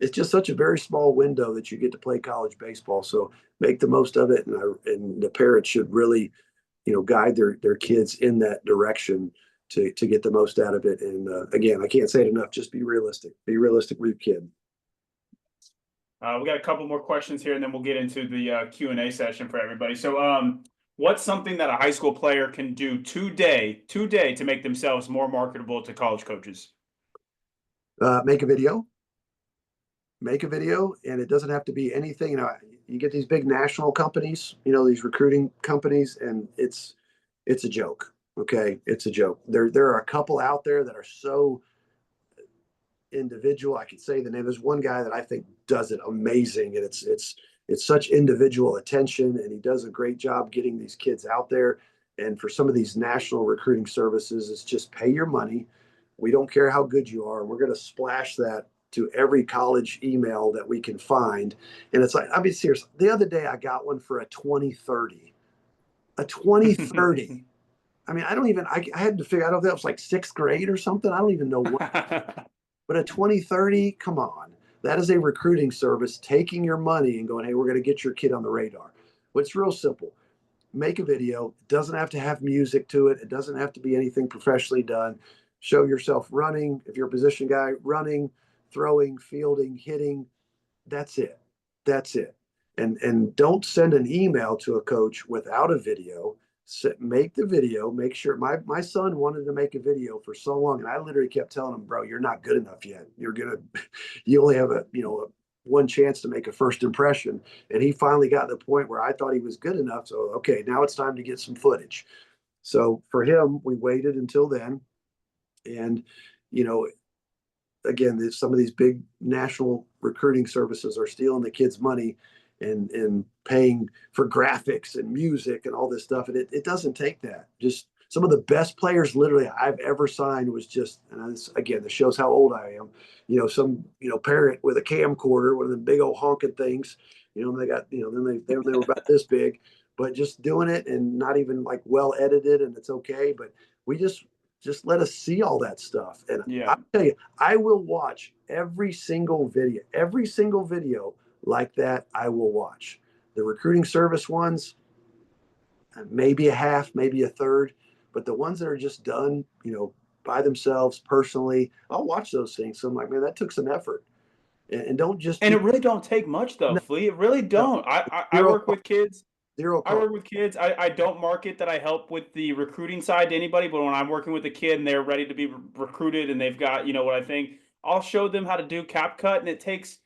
it's just such a very small window that you get to play college baseball. So make the most of it. And the parents should really, guide their kids in that direction to get the most out of it. And again, I can't say it enough. Just be realistic. Be realistic with your kid. We got a couple more questions here, and then we'll get into the Q&A session for everybody. So, what's something that a high school player can do today to make themselves more marketable to college coaches? Make a video. And it doesn't have to be anything. You get these big national companies, these recruiting companies, and it's a joke. Okay, it's a joke. There are a couple out there that are so individual. I could say the name. There's one guy that I think does it amazing, and it's such individual attention, and he does a great job getting these kids out there. And for some of these national recruiting services, it's just pay your money. We don't care how good you are. We're going to splash that to every college email that we can find. And it's like, I mean, serious. The other day I got one for a 2030. A 2030. I mean, I had to figure out if that was like 6th grade or something. I don't even know what. But a 2030, come on. That is a recruiting service taking your money and going, hey, we're going to get your kid on the radar. Well, it's real simple. Make a video. It doesn't have to have music to it. It doesn't have to be anything professionally done. Show yourself running. If you're a position guy, running, throwing, fielding, hitting. That's it. That's it. And don't send an email to a coach without a video. Make the video. Make sure. My son wanted to make a video for so long, and I literally kept telling him, "Bro, you're not good enough yet. You only have one chance to make a first impression." And he finally got to the point where I thought he was good enough. So okay, now it's time to get some footage. So for him, we waited until then. And, you know, again, some of these big national recruiting services are stealing the kids' money and paying for graphics and music and all this stuff. And it doesn't take that. Just some of the best players literally I've ever signed was just, and this, again, this shows how old I am. Some parent with a camcorder, one of the big old honking things. They got, then they were about this big, but just doing it and not even like well edited, and it's okay. But we just let us see all that stuff. And Yeah. I'll tell you, I will watch every single video like that. I will watch the recruiting service ones, maybe a half, maybe a third, but the ones that are just done, by themselves personally, I'll watch those things. So I'm like, man, that took some effort. And don't just And do it really don't take much though, no, Flea. It really no, don't. I zero work cost, with kids. zero I cost. work with kids. I don't market that I help with the recruiting side to anybody, but when I'm working with a kid and they're ready to be recruited and they've got, what I think, I'll show them how to do CapCut, and it takes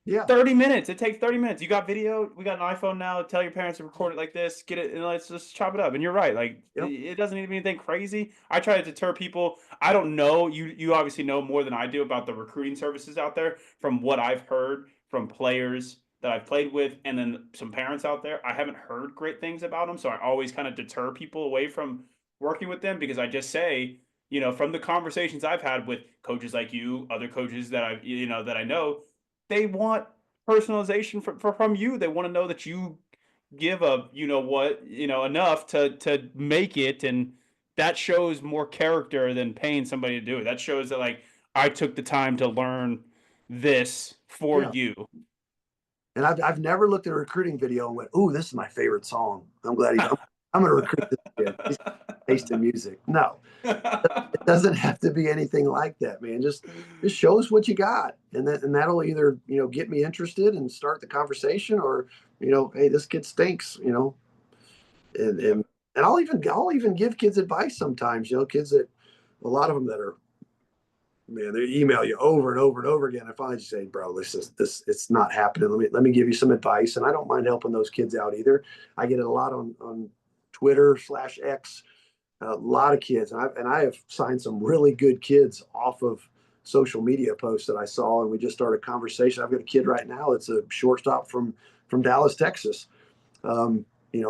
Yeah, 30 minutes. It takes 30 minutes. You got video. We got an iPhone now. Tell your parents to record it like this. Get it, and let's just chop it up. And you're right. Like yep, it doesn't need to be anything crazy. I try to deter people. I don't know. You obviously know more than I do about the recruiting services out there. From what I've heard from players that I've played with, and then some parents out there, I haven't heard great things about them. So I always kind of deter people away from working with them because I just say, from the conversations I've had with coaches like you, other coaches that that I know, they want personalization from you. They want to know that you give a enough to make it, and that shows more character than paying somebody to do it. That shows that like I took the time to learn this for yeah. you. And I've never looked at a recruiting video and went, "Ooh, this is my favorite song. I'm glad I'm going to recruit this kid. He's taste in music." No, it doesn't have to be anything like that, man. Just show us what you got, and that'll either get me interested and start the conversation, or hey, this kid stinks, and Yeah. and and I'll even give kids advice sometimes. Kids that a lot of them that are, man, they email you over and over and over again. I finally just say, bro, this it's not happening. Let me give you some advice, and I don't mind helping those kids out either. I get it a lot on Twitter/X. A lot of kids, and I have signed some really good kids off of social media posts that I saw, and we just started a conversation. I've got a kid right now that's a shortstop from Dallas, Texas. Um,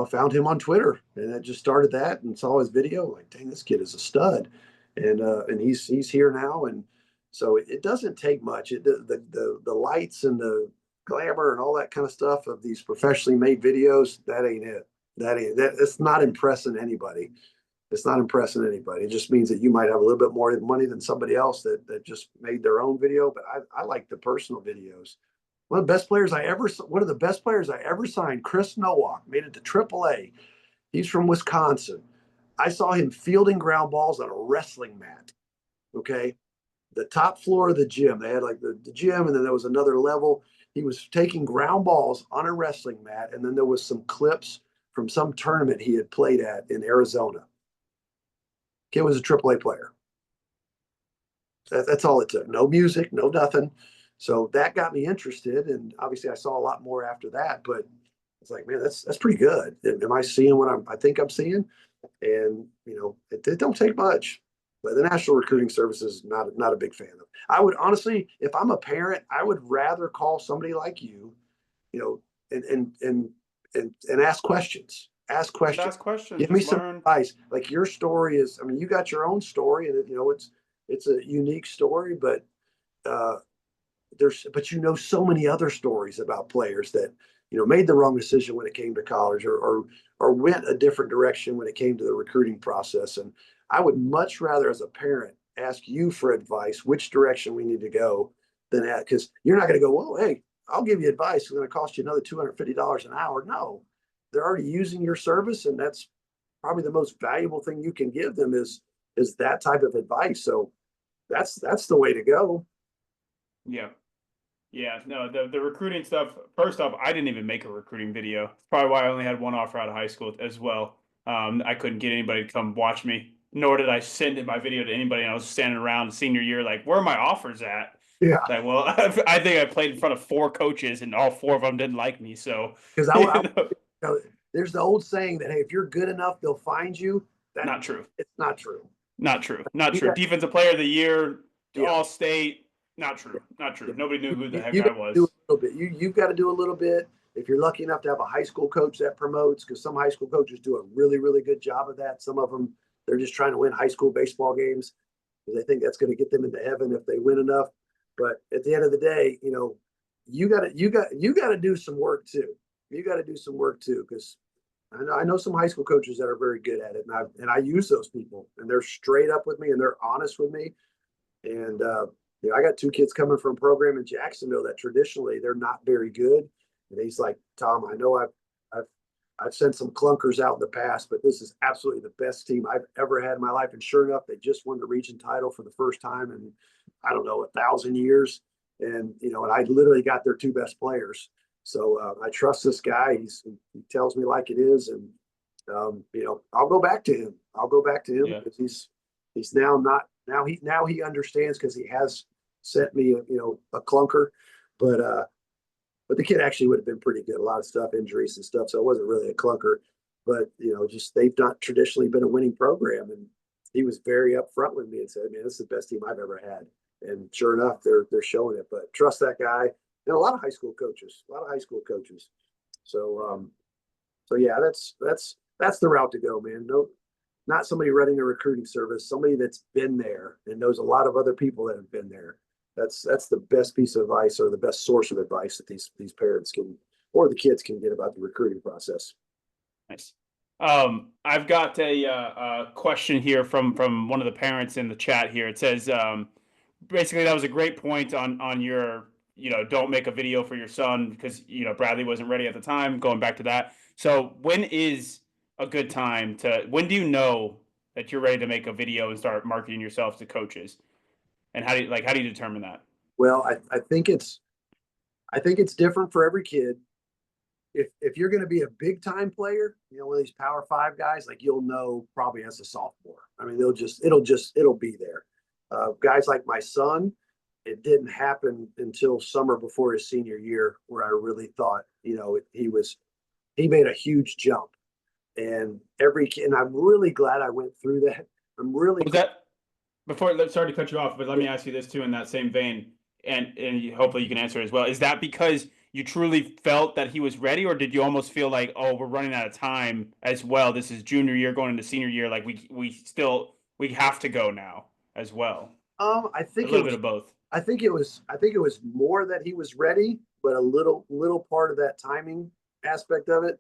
found him on Twitter, and I just started that and saw his video. Like, dang, this kid is a stud, and he's here now, and so it doesn't take much. The lights and the glamour and all that kind of stuff of these professionally made videos, that ain't it. That ain't that. It's not impressing anybody. It's not impressing anybody. It just means that you might have a little bit more money than somebody else that just made their own video. But I like the personal videos. One of the best players I ever signed, Chris Nowak, made it to AAA. He's from Wisconsin. I saw him fielding ground balls on a wrestling mat. Okay. The top floor of the gym. They had like the gym, and then there was another level. He was taking ground balls on a wrestling mat, and then there was some clips from some tournament he had played at in Arizona. Kid was a AAA player. That's all it took. No music, no nothing. So that got me interested, and obviously I saw a lot more after that. But it's like, man, that's pretty good. Am I seeing what I think I'm seeing? And it don't take much. But the National Recruiting Service is not a big fan of. I would honestly, if I'm a parent, I would rather call somebody like you know, and ask questions. Ask Just questions. ask questions. Give me Just some learn. advice. Like your story is, I mean, you got your own story, and it's a unique story, but uh, but so many other stories about players that made the wrong decision when it came to college, or went a different direction when it came to the recruiting process. And I would much rather, as a parent, ask you for advice, which direction we need to go, than that, because you're not going to go, well, hey, I'll give you advice. It's going to cost you another $250 an hour. No, they're already using your service, and that's probably the most valuable thing you can give them is that type of advice. So that's the way to go. Yeah. Yeah, no, the recruiting stuff. First off, I didn't even make a recruiting video. It's probably why I only had one offer out of high school as well. I couldn't get anybody to come watch me, nor did I send my video to anybody. And I was standing around senior year, like, where are my offers at? Yeah, Like, well, I think I played in front of four coaches, and all four of them didn't like me. So, because you know, there's the old saying that, hey, if you're good enough, they'll find you. That Not true. it's not true. Not true. Not You true. got Defensive player of the year, yeah, all state. Not yeah, true. Not true. yeah. Nobody knew who the heck You I got to do a was. little bit. You've got to do a little bit. If you're lucky enough to have a high school coach that promotes, because some high school coaches do a really, really good job of that. Some of them, they're just trying to win high school baseball games because they think that's going to get them into heaven if they win enough. But at the end of the day, you got to do some work too. You got to do some work too, because I know some high school coaches that are very good at it, and I use those people, and they're straight up with me and they're honest with me. And I got two kids coming from a program in Jacksonville that traditionally they're not very good. And he's like, Tom, I know I've I've sent some clunkers out in the past, but this is absolutely the best team I've ever had in my life. And sure enough, they just won the region title for the first time in, I don't know, 1,000 years. And I literally got their two best players. So I trust this guy. He tells me like it is. And, I'll go back to him. I'll go back to him Yeah. because he's now he understands because he has sent me, a clunker, but the kid actually would have been pretty good. A lot of stuff, injuries and stuff. So it wasn't really a clunker, but just they've not traditionally been a winning program. And he was very upfront with me and said, "Man, this is the best team I've ever had." And sure enough, they're showing it. But trust that guy. And a lot of high school coaches, a lot of high school coaches. So yeah, that's the route to go, man. No, not somebody running a recruiting service, somebody that's been there and knows a lot of other people that have been there. That's the best piece of advice or the best source of advice that these parents can or the kids can get about the recruiting process. Nice. I've got a question here from one of the parents in the chat here. It says, basically that was a great point on your, don't make a video for your son because Bradley wasn't ready at the time. Going back to that. So when is a good time when do you know that you're ready to make a video and start marketing yourself to coaches? And how do you determine that? Well, I think it's different for every kid. If you're going to be a big time player, one of these Power Five guys, like you'll know probably as a sophomore. I mean, it'll be there. Guys like my son, it didn't happen until summer before his senior year, where I really thought, he made a huge jump, and I'm really glad I went through that. I'm really Was that sorry to cut you off, but let me ask you this too in that same vein, and hopefully you can answer as well. Is that because you truly felt that he was ready, or did you almost feel like, oh, we're running out of time as well? This is junior year going into senior year, like we have to go now as well. I A think it little bit was of both. I think it was more that he was ready, but a little part of that timing aspect of it,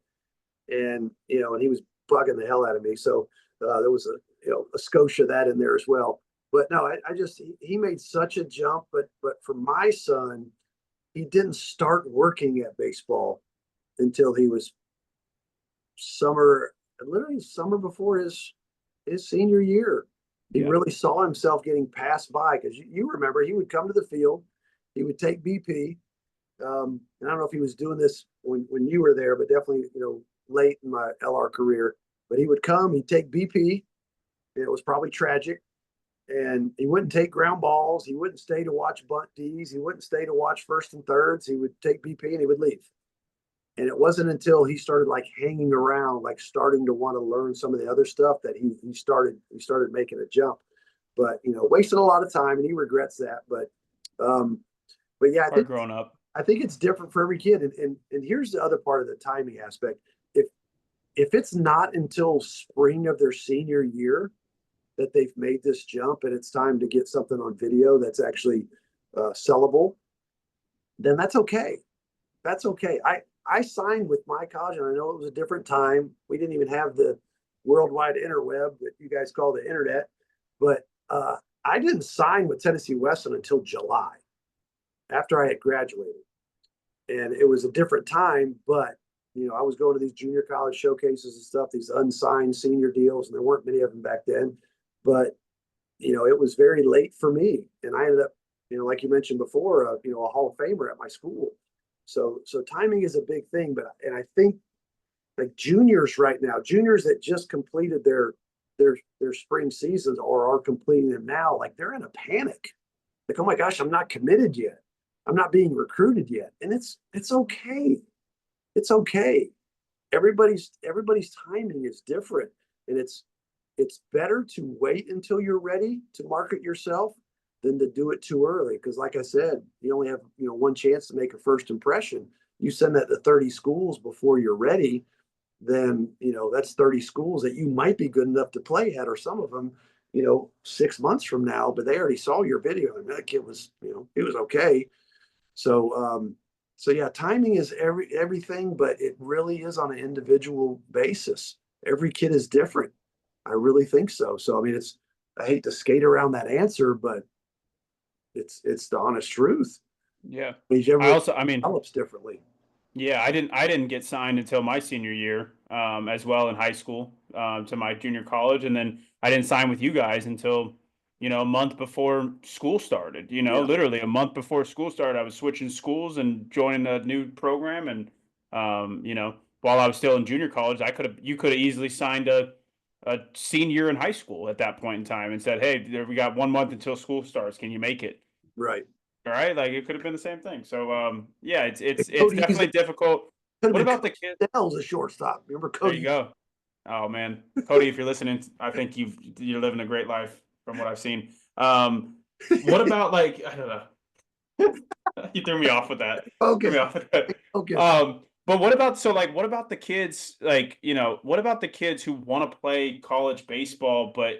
and he was bugging the hell out of me. So there was a Scotia of that in there as well. But no, I just he made such a jump. But for my son, he didn't start working at baseball until he was literally summer before his senior year. He Yeah. really saw himself getting passed by because you remember he would come to the field, he would take BP. And I don't know if he was doing this when you were there, but definitely late in my LR career. But he would come, he'd take BP. It was probably tragic, and he wouldn't take ground balls. He wouldn't stay to watch bunt Ds. He wouldn't stay to watch first and thirds. He would take BP and he would leave. And it wasn't until he started like hanging around, like starting to want to learn some of the other stuff that he started making a jump. But wasted a lot of time, and he regrets that. But yeah, Hard growing up. I think it's different for every kid. And here's the other part of the timing aspect. If it's not until spring of their senior year that they've made this jump and it's time to get something on video that's actually sellable, then that's okay. That's okay. I signed with my college, and I know it was a different time. We didn't even have the worldwide interweb that you guys call the internet, but I didn't sign with Tennessee Wesleyan until July after I had graduated. And it was a different time, but I was going to these junior college showcases and stuff, these unsigned senior deals, and there weren't many of them back then. But it was very late for me, and I ended up, like you mentioned before, a Hall of Famer at my school. So timing is a big thing, and I think like juniors right now, juniors that just completed their spring seasons or are completing them now, like they're in a panic. Like, oh my gosh, I'm not committed yet. I'm not being recruited yet, and it's okay. It's okay. Everybody's timing is different, and it's better to wait until you're ready to market yourself than to do it too early. Because, like I said, you only have one chance to make a first impression. You send that to 30 schools before you're ready, then that's 30 schools that you might be good enough to play at, or some of them 6 months from now, but they already saw your video and that kid was he was okay. So yeah, timing is everything, but it really is on an individual basis. Every kid is different. I really think so. So I mean, I hate to skate around that answer, but it's the honest truth. Yeah. I Everyone also, I mean, develops differently. yeah, I didn't get signed until my senior year, as well in high school, to my junior college, and then I didn't sign with you guys until a month before school started. Yeah, Literally a month before school started, I was switching schools and joining a new program, and while I was still in junior college, you could have easily signed a senior in high school at that point in time and said, "Hey, we got 1 month until school starts. Can you make it?" right. All right, like it could have been the same thing. So yeah, it's And it's it's Cody Eason definitely difficult. could have What been about Cody the kid? Dell's a shortstop. Remember There you Cody? go. Oh man, Cody, if you're listening, I think you're living a great life from what I've seen. What about like I don't know. You threw me off with that. Threw me Focus. off with that. Focus. But what about what about the kids what about the kids who want to play college baseball, but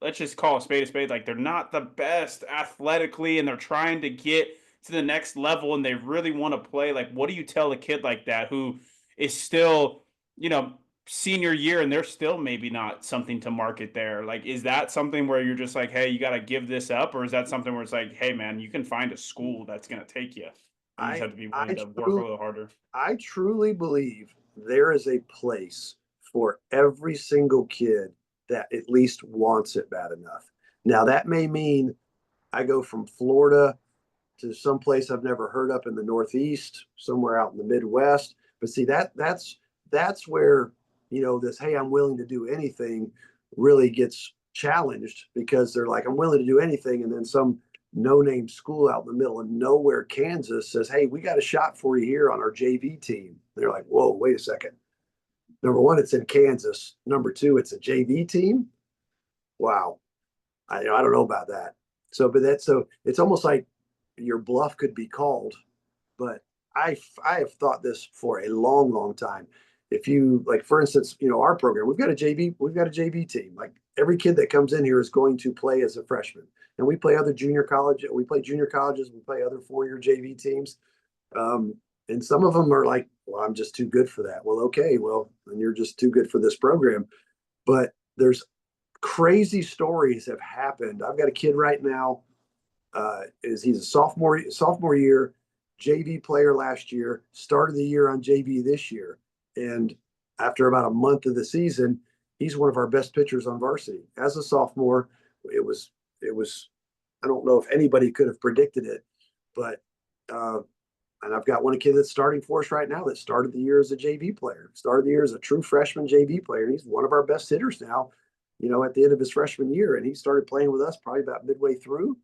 let's just call a spade, like they're not the best athletically and they're trying to get to the next level and they really want to play. Like, what do you tell a kid like that who is still, you know, senior year and they're still maybe not something to market there? Like, is that something where you're just like, hey, you got to give this up? Or is that something where it's like, hey, man, you can find a school that's going to take you? You just I have to be willing I to work a truly little harder. I truly believe there is a place for every single kid that at least wants it bad enough. Now that may mean I go from Florida to some place I've never heard up in the Northeast, somewhere out in the Midwest. But see that's where this hey, I'm willing to do anything really gets challenged, because they're like, I'm willing to do anything, and then some no-name school out in the middle of nowhere, Kansas, says, hey, we got a shot for you here on our JV team. They're like, whoa, wait a second. Number one, it's in Kansas. Number two, it's a JV team. Wow, I don't know about that. So it's almost like your bluff could be called. But I have thought this for a long, long time. If you like, for instance, our program, we've got a JV team. Like every kid that comes in here is going to play as a freshman, and we play other junior college. We play junior colleges. We play other 4-year JV teams. Um, and some of them are like, well, I'm just too good for that. Well, okay, well, then you're just too good for this program. But there's crazy stories have happened. I've got a kid right now. He's a sophomore year, JV player last year, started the year on JV this year, and after about a month of the season, he's one of our best pitchers on varsity as a sophomore. It was I don't know if anybody could have predicted it, but uh, and I've got one kid that's starting for us right now that started the year as a JV player, started the year as a true freshman JV player. He's one of our best hitters now, at the end of his freshman year. And he started playing with us probably about midway through.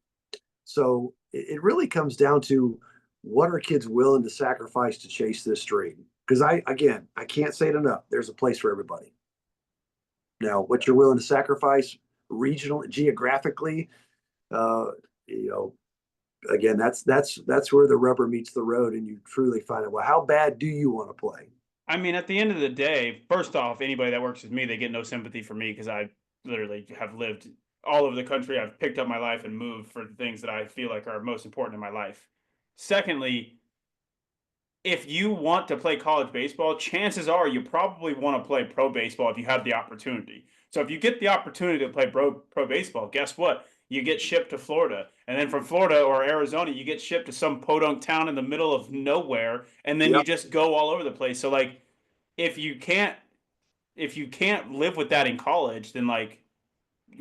So it really comes down to what are kids willing to sacrifice to chase this dream? Because I can't say it enough. There's a place for everybody. Now, what you're willing to sacrifice regionally, geographically, uh, you know, again, that's where the rubber meets the road, and you truly find out, well, how bad do you want to play? I mean, at the end of the day, first off, anybody that works with me, they get no sympathy for me because I literally have lived all over the country. I've picked up my life and moved for the things that I feel like are most important in my life. Secondly, if you want to play college baseball, chances are you probably want to play pro baseball if you have the opportunity. So if you get the opportunity to play pro baseball, guess what? You get shipped to Florida. And then from Florida or Arizona, you get shipped to some podunk town in the middle of nowhere. And then you Yep. just go all over the place. So like if you can't if you can't live with that in college, then like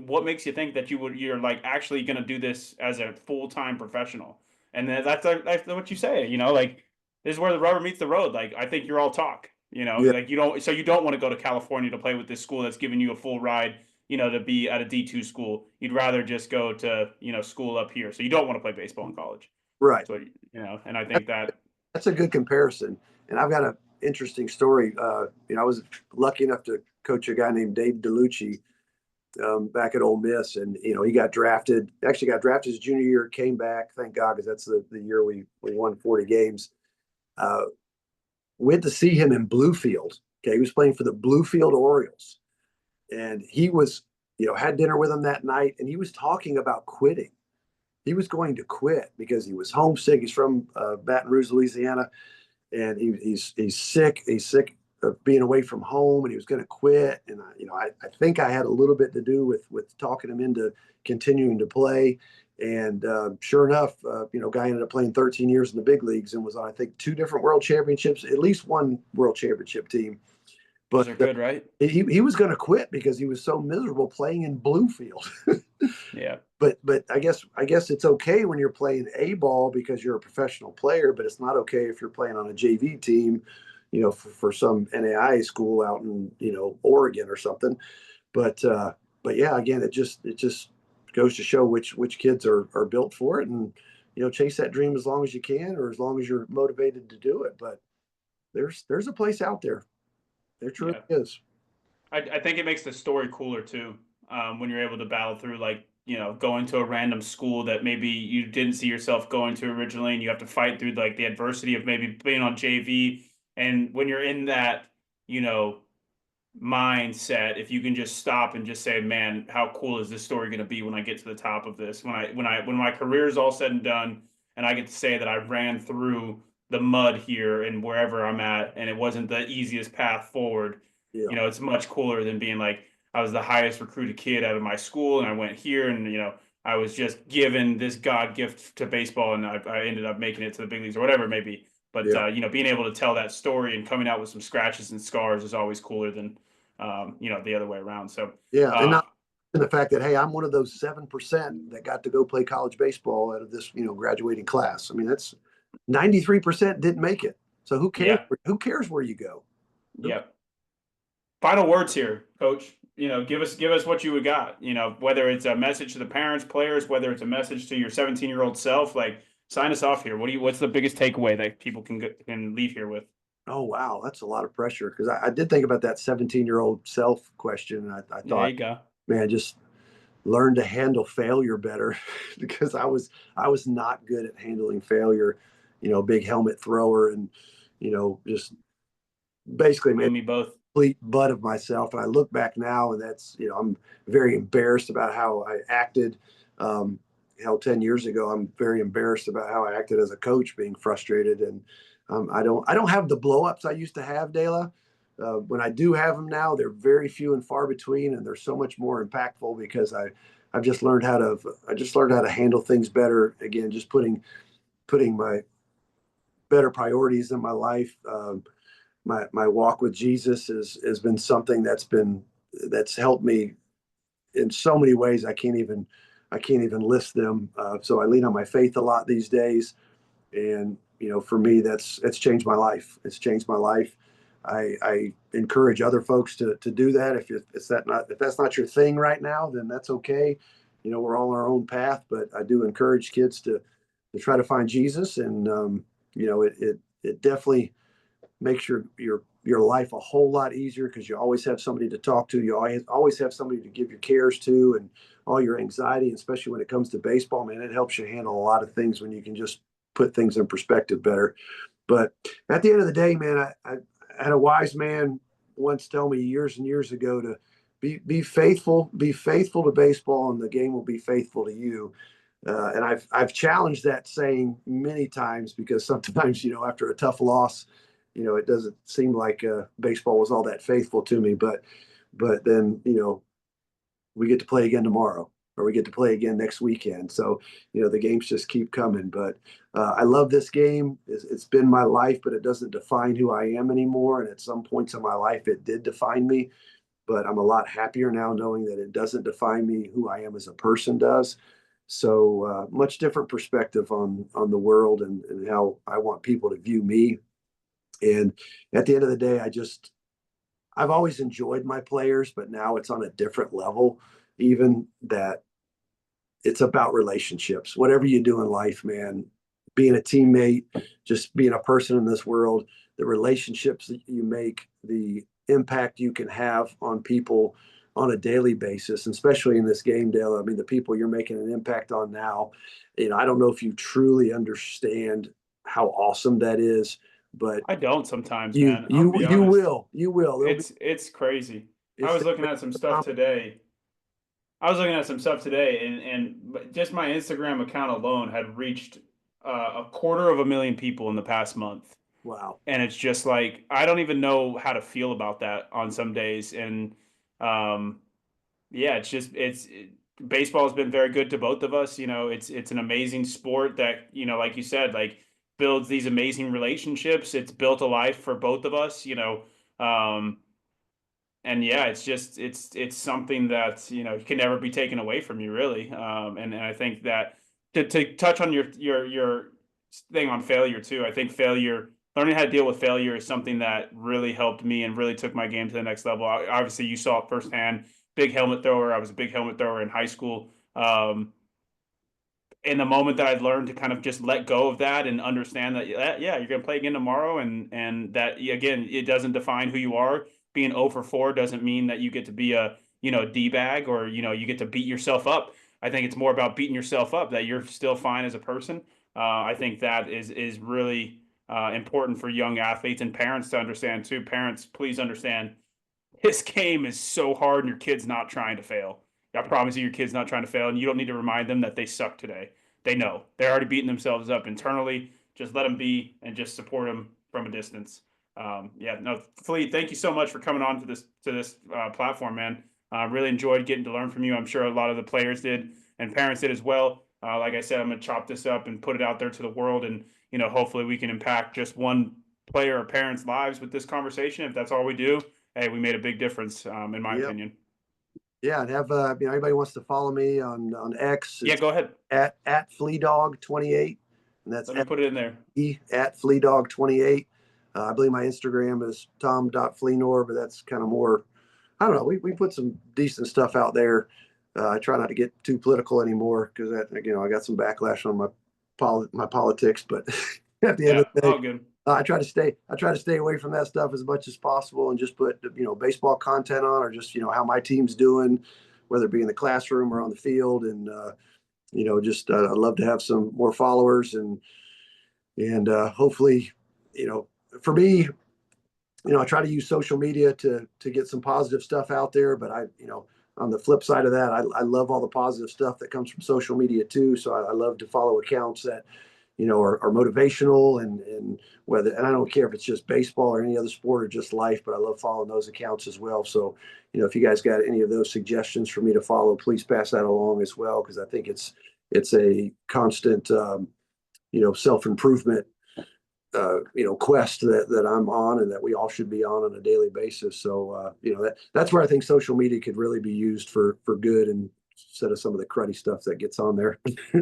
what makes you think that you're like actually going to do this as a full-time professional? And then that's what you say, like this is where the rubber meets the road. Like I think you're all talk, Yeah. like you don't want to go to California to play with this school that's giving you a full ride, to be at a D2 school. You'd rather just go to, school up here. So you don't want to play baseball in college. Right. So, and I think that That's a good comparison. And I've got an interesting story. I was lucky enough to coach a guy named Dave DeLucci back at Ole Miss, and he got drafted. Actually, got drafted his junior year, came back. Thank God, because that's the year we won 40 games. Uh, Went to see him in Bluefield. Okay, he was playing for the Bluefield Orioles, and he was, had dinner with him that night, and he was talking about quitting. He was going to quit because he was homesick. He's from Baton Rouge, Louisiana, and he's sick. He's sick of being away from home, and he was going to quit. And I think I had a little bit to do with talking him into continuing to play. And sure enough, guy ended up playing 13 years in the big leagues and was on, I think, two different world championships, at least one world championship team. Those But are good, right? he was going to quit because he was so miserable playing in Bluefield. Yeah. But I guess it's okay when you're playing A ball because you're a professional player, but it's not okay if you're playing on a JV team, for some NAIA school out in Oregon or something. But yeah, again, it just goes to show which kids are built for it, and chase that dream as long as you can, or as long as you're motivated to do it. But there's a place out there. There truly Yeah. is. I think it makes the story cooler too. When you're able to battle through, like, going to a random school that maybe you didn't see yourself going to originally, and you have to fight through like the adversity of maybe being on JV. And when you're in that, you know, mindset, if you can just stop and just say, man, how cool is this story going to be when I get to the top of this, when my career is all said and done, and I get to say that I ran through the mud here and wherever I'm at, and it wasn't the easiest path forward. Yeah, It's much cooler than being like, I was the highest recruited kid out of my school, and I went here, and I was just given this God gift to baseball, and I ended up making it to the big leagues or whatever it may be. But yeah, being able to tell that story and coming out with some scratches and scars is always cooler than the other way around. So, yeah, and uh, not and the fact that, hey, I'm one of those 7% that got to go play college baseball out of this graduating class. I mean, that's 93% didn't make it. So who cares? yeah, Who cares where you go? Who, yeah. Final words here, Coach. Give us what you would got. Whether it's a message to the parents, players, whether it's a message to your 17-year-old self, like, sign us off here. What's the biggest takeaway that people can leave here with? oh wow, that's a lot of pressure, because I did think about that 17-year-old self question, and I Yeah, there thought, you go. man, just learn to handle failure better, because I was not good at handling failure. Big helmet thrower, and just basically, You man, and me both. complete butt of myself. And I look back now, and I'm very embarrassed about how I acted. Um, 10 years ago, I'm very embarrassed about how I acted as a coach, being frustrated. And I don't have the blowups I used to have, Dela. When I do have them now, they're very few and far between, and they're so much more impactful because I just learned how to handle things better. Again, just putting my better priorities in my life. My walk with Jesus has been something that's helped me in so many ways. I can't even list them. So I lean on my faith a lot these days, and for me, that's changed my life. It's changed my life. I encourage other folks to do that. If that's not your thing right now, then that's okay. We're all on our own path, but I do encourage kids to try to find Jesus, and it definitely makes your life a whole lot easier, because you always have somebody to talk to. You always have somebody to give your cares to, and all your anxiety, especially when it comes to baseball, man. It helps you handle a lot of things when you can just put things in perspective better. But at the end of the day, man, I had a wise man once tell me years and years ago to be faithful to baseball, and the game will be faithful to you. And I've challenged that saying many times, because sometimes, after a tough loss, it doesn't seem like baseball was all that faithful to me. But then, we get to play again tomorrow, or we get to play again next weekend. So, the games just keep coming. But I love this game. It's been my life, but it doesn't define who I am anymore. And at some points in my life, it did define me. But I'm a lot happier now knowing that it doesn't define me. Who I am as a person does. So much different perspective on the world, and how I want people to view me. And at the end of the day, I've always enjoyed my players, but now it's on a different level, even that it's about relationships. Whatever you do in life, man, being a teammate, just being a person in this world, the relationships that you make, the impact you can have on people, on a daily basis, and especially in this game, Dale. I mean, the people you're making an impact on now, I don't know if you truly understand how awesome that is, but I don't sometimes, you man. I'll you be you honest. will you will. There'll be It's crazy. I it's was looking at some stuff today. I was looking at some stuff today, and just my Instagram account alone had reached 250,000 people in the past month. wow. And it's just like I don't even know how to feel about that on some days. And um, yeah, baseball has been very good to both of us. It's an amazing sport that like you said, like builds these amazing relationships. It's built a life for both of us. Um, and yeah, it's something that can never be taken away from you, really. And I think that to touch on your thing on failure too, I think learning how to deal with failure is something that really helped me and really took my game to the next level. Obviously, you saw it firsthand. Big helmet thrower. I was a big helmet thrower in high school. In the moment that I'd learned to kind of just let go of that and understand that yeah, you're going to play again tomorrow, and that again, it doesn't define who you are. Being 0 for 4 doesn't mean that you get to be a D bag, or you get to beat yourself up. I think it's more about beating yourself up, that you're still fine as a person. I think that is really important for young athletes and parents to understand too. Parents, please understand this game is so hard, and your kid's not trying to fail. I promise you, your kid's not trying to fail, and you don't need to remind them that they suck today. They know. They're already beating themselves up internally. Just let them be and just support them from a distance. Yeah, no, Flea, thank you so much for coming on to this platform, man. Really enjoyed getting to learn from you. I'm sure a lot of the players did and parents did as well. Like I said, I'm gonna chop this up and put it out there to the world, and hopefully we can impact just one player or parent's lives with this conversation. If that's all we do, hey, we made a big difference, in my Yep. opinion. Yeah, and have anybody wants to follow me on X, Yeah, it's go ahead. at FleaDog28, and that's Let me put it in there. at FleaDog28. I believe my Instagram is tom.fleenor, but that's kind of more, I don't know. We put some decent stuff out there. I try not to get too political anymore because I got some backlash on my politics, but at the end of Yeah, the day, all good. I try to stay away from that stuff as much as possible and just put baseball content on, or just how my team's doing, whether it be in the classroom or on the field. And just I'd love to have some more followers, and hopefully, you know, for me, I try to use social media to get some positive stuff out there. But on the flip side of that, I love all the positive stuff that comes from social media too. So I love to follow accounts that are motivational, and I don't care if it's just baseball or any other sport or just life, but I love following those accounts as well. So, if you guys got any of those suggestions for me to follow, please pass that along as well, because I think it's a constant, self improvement, quest that I'm on, and that we all should be on a daily basis. So, that's where I think social media could really be used for good, and instead of some of the cruddy stuff that gets on there.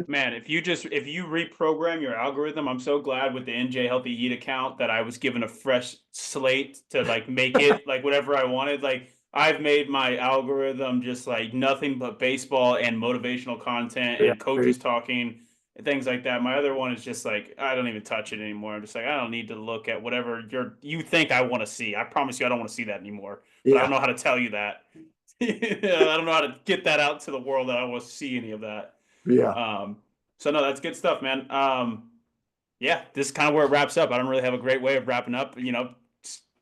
Man, if you reprogram your algorithm, I'm so glad with the NJ Healthy Eat account that I was given a fresh slate to like make it like whatever I wanted. Like I've made my algorithm just like nothing but baseball and motivational content Yeah. and coaches talking and things like that. My other one is just like I don't even touch it anymore. I'm just like I don't need to look at whatever you think I want to see. I promise you I don't want to see that anymore. But I don't Yeah. know how to tell you that. I don't know how to get that out to the world that I want to see any of that. Yeah. Um, so no, that's good stuff, man. Yeah, this is kind of where it wraps up. I don't really have a great way of wrapping up,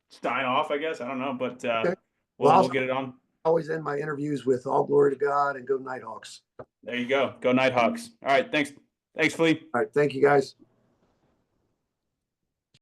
sign off, I guess. I don't know, but Okay. Well, we'll I'll get it on. always end my interviews with all glory to God and go Nighthawks. There you go. Go Nighthawks. All right, thanks. Thanks, Flea. All right. Thank you, guys.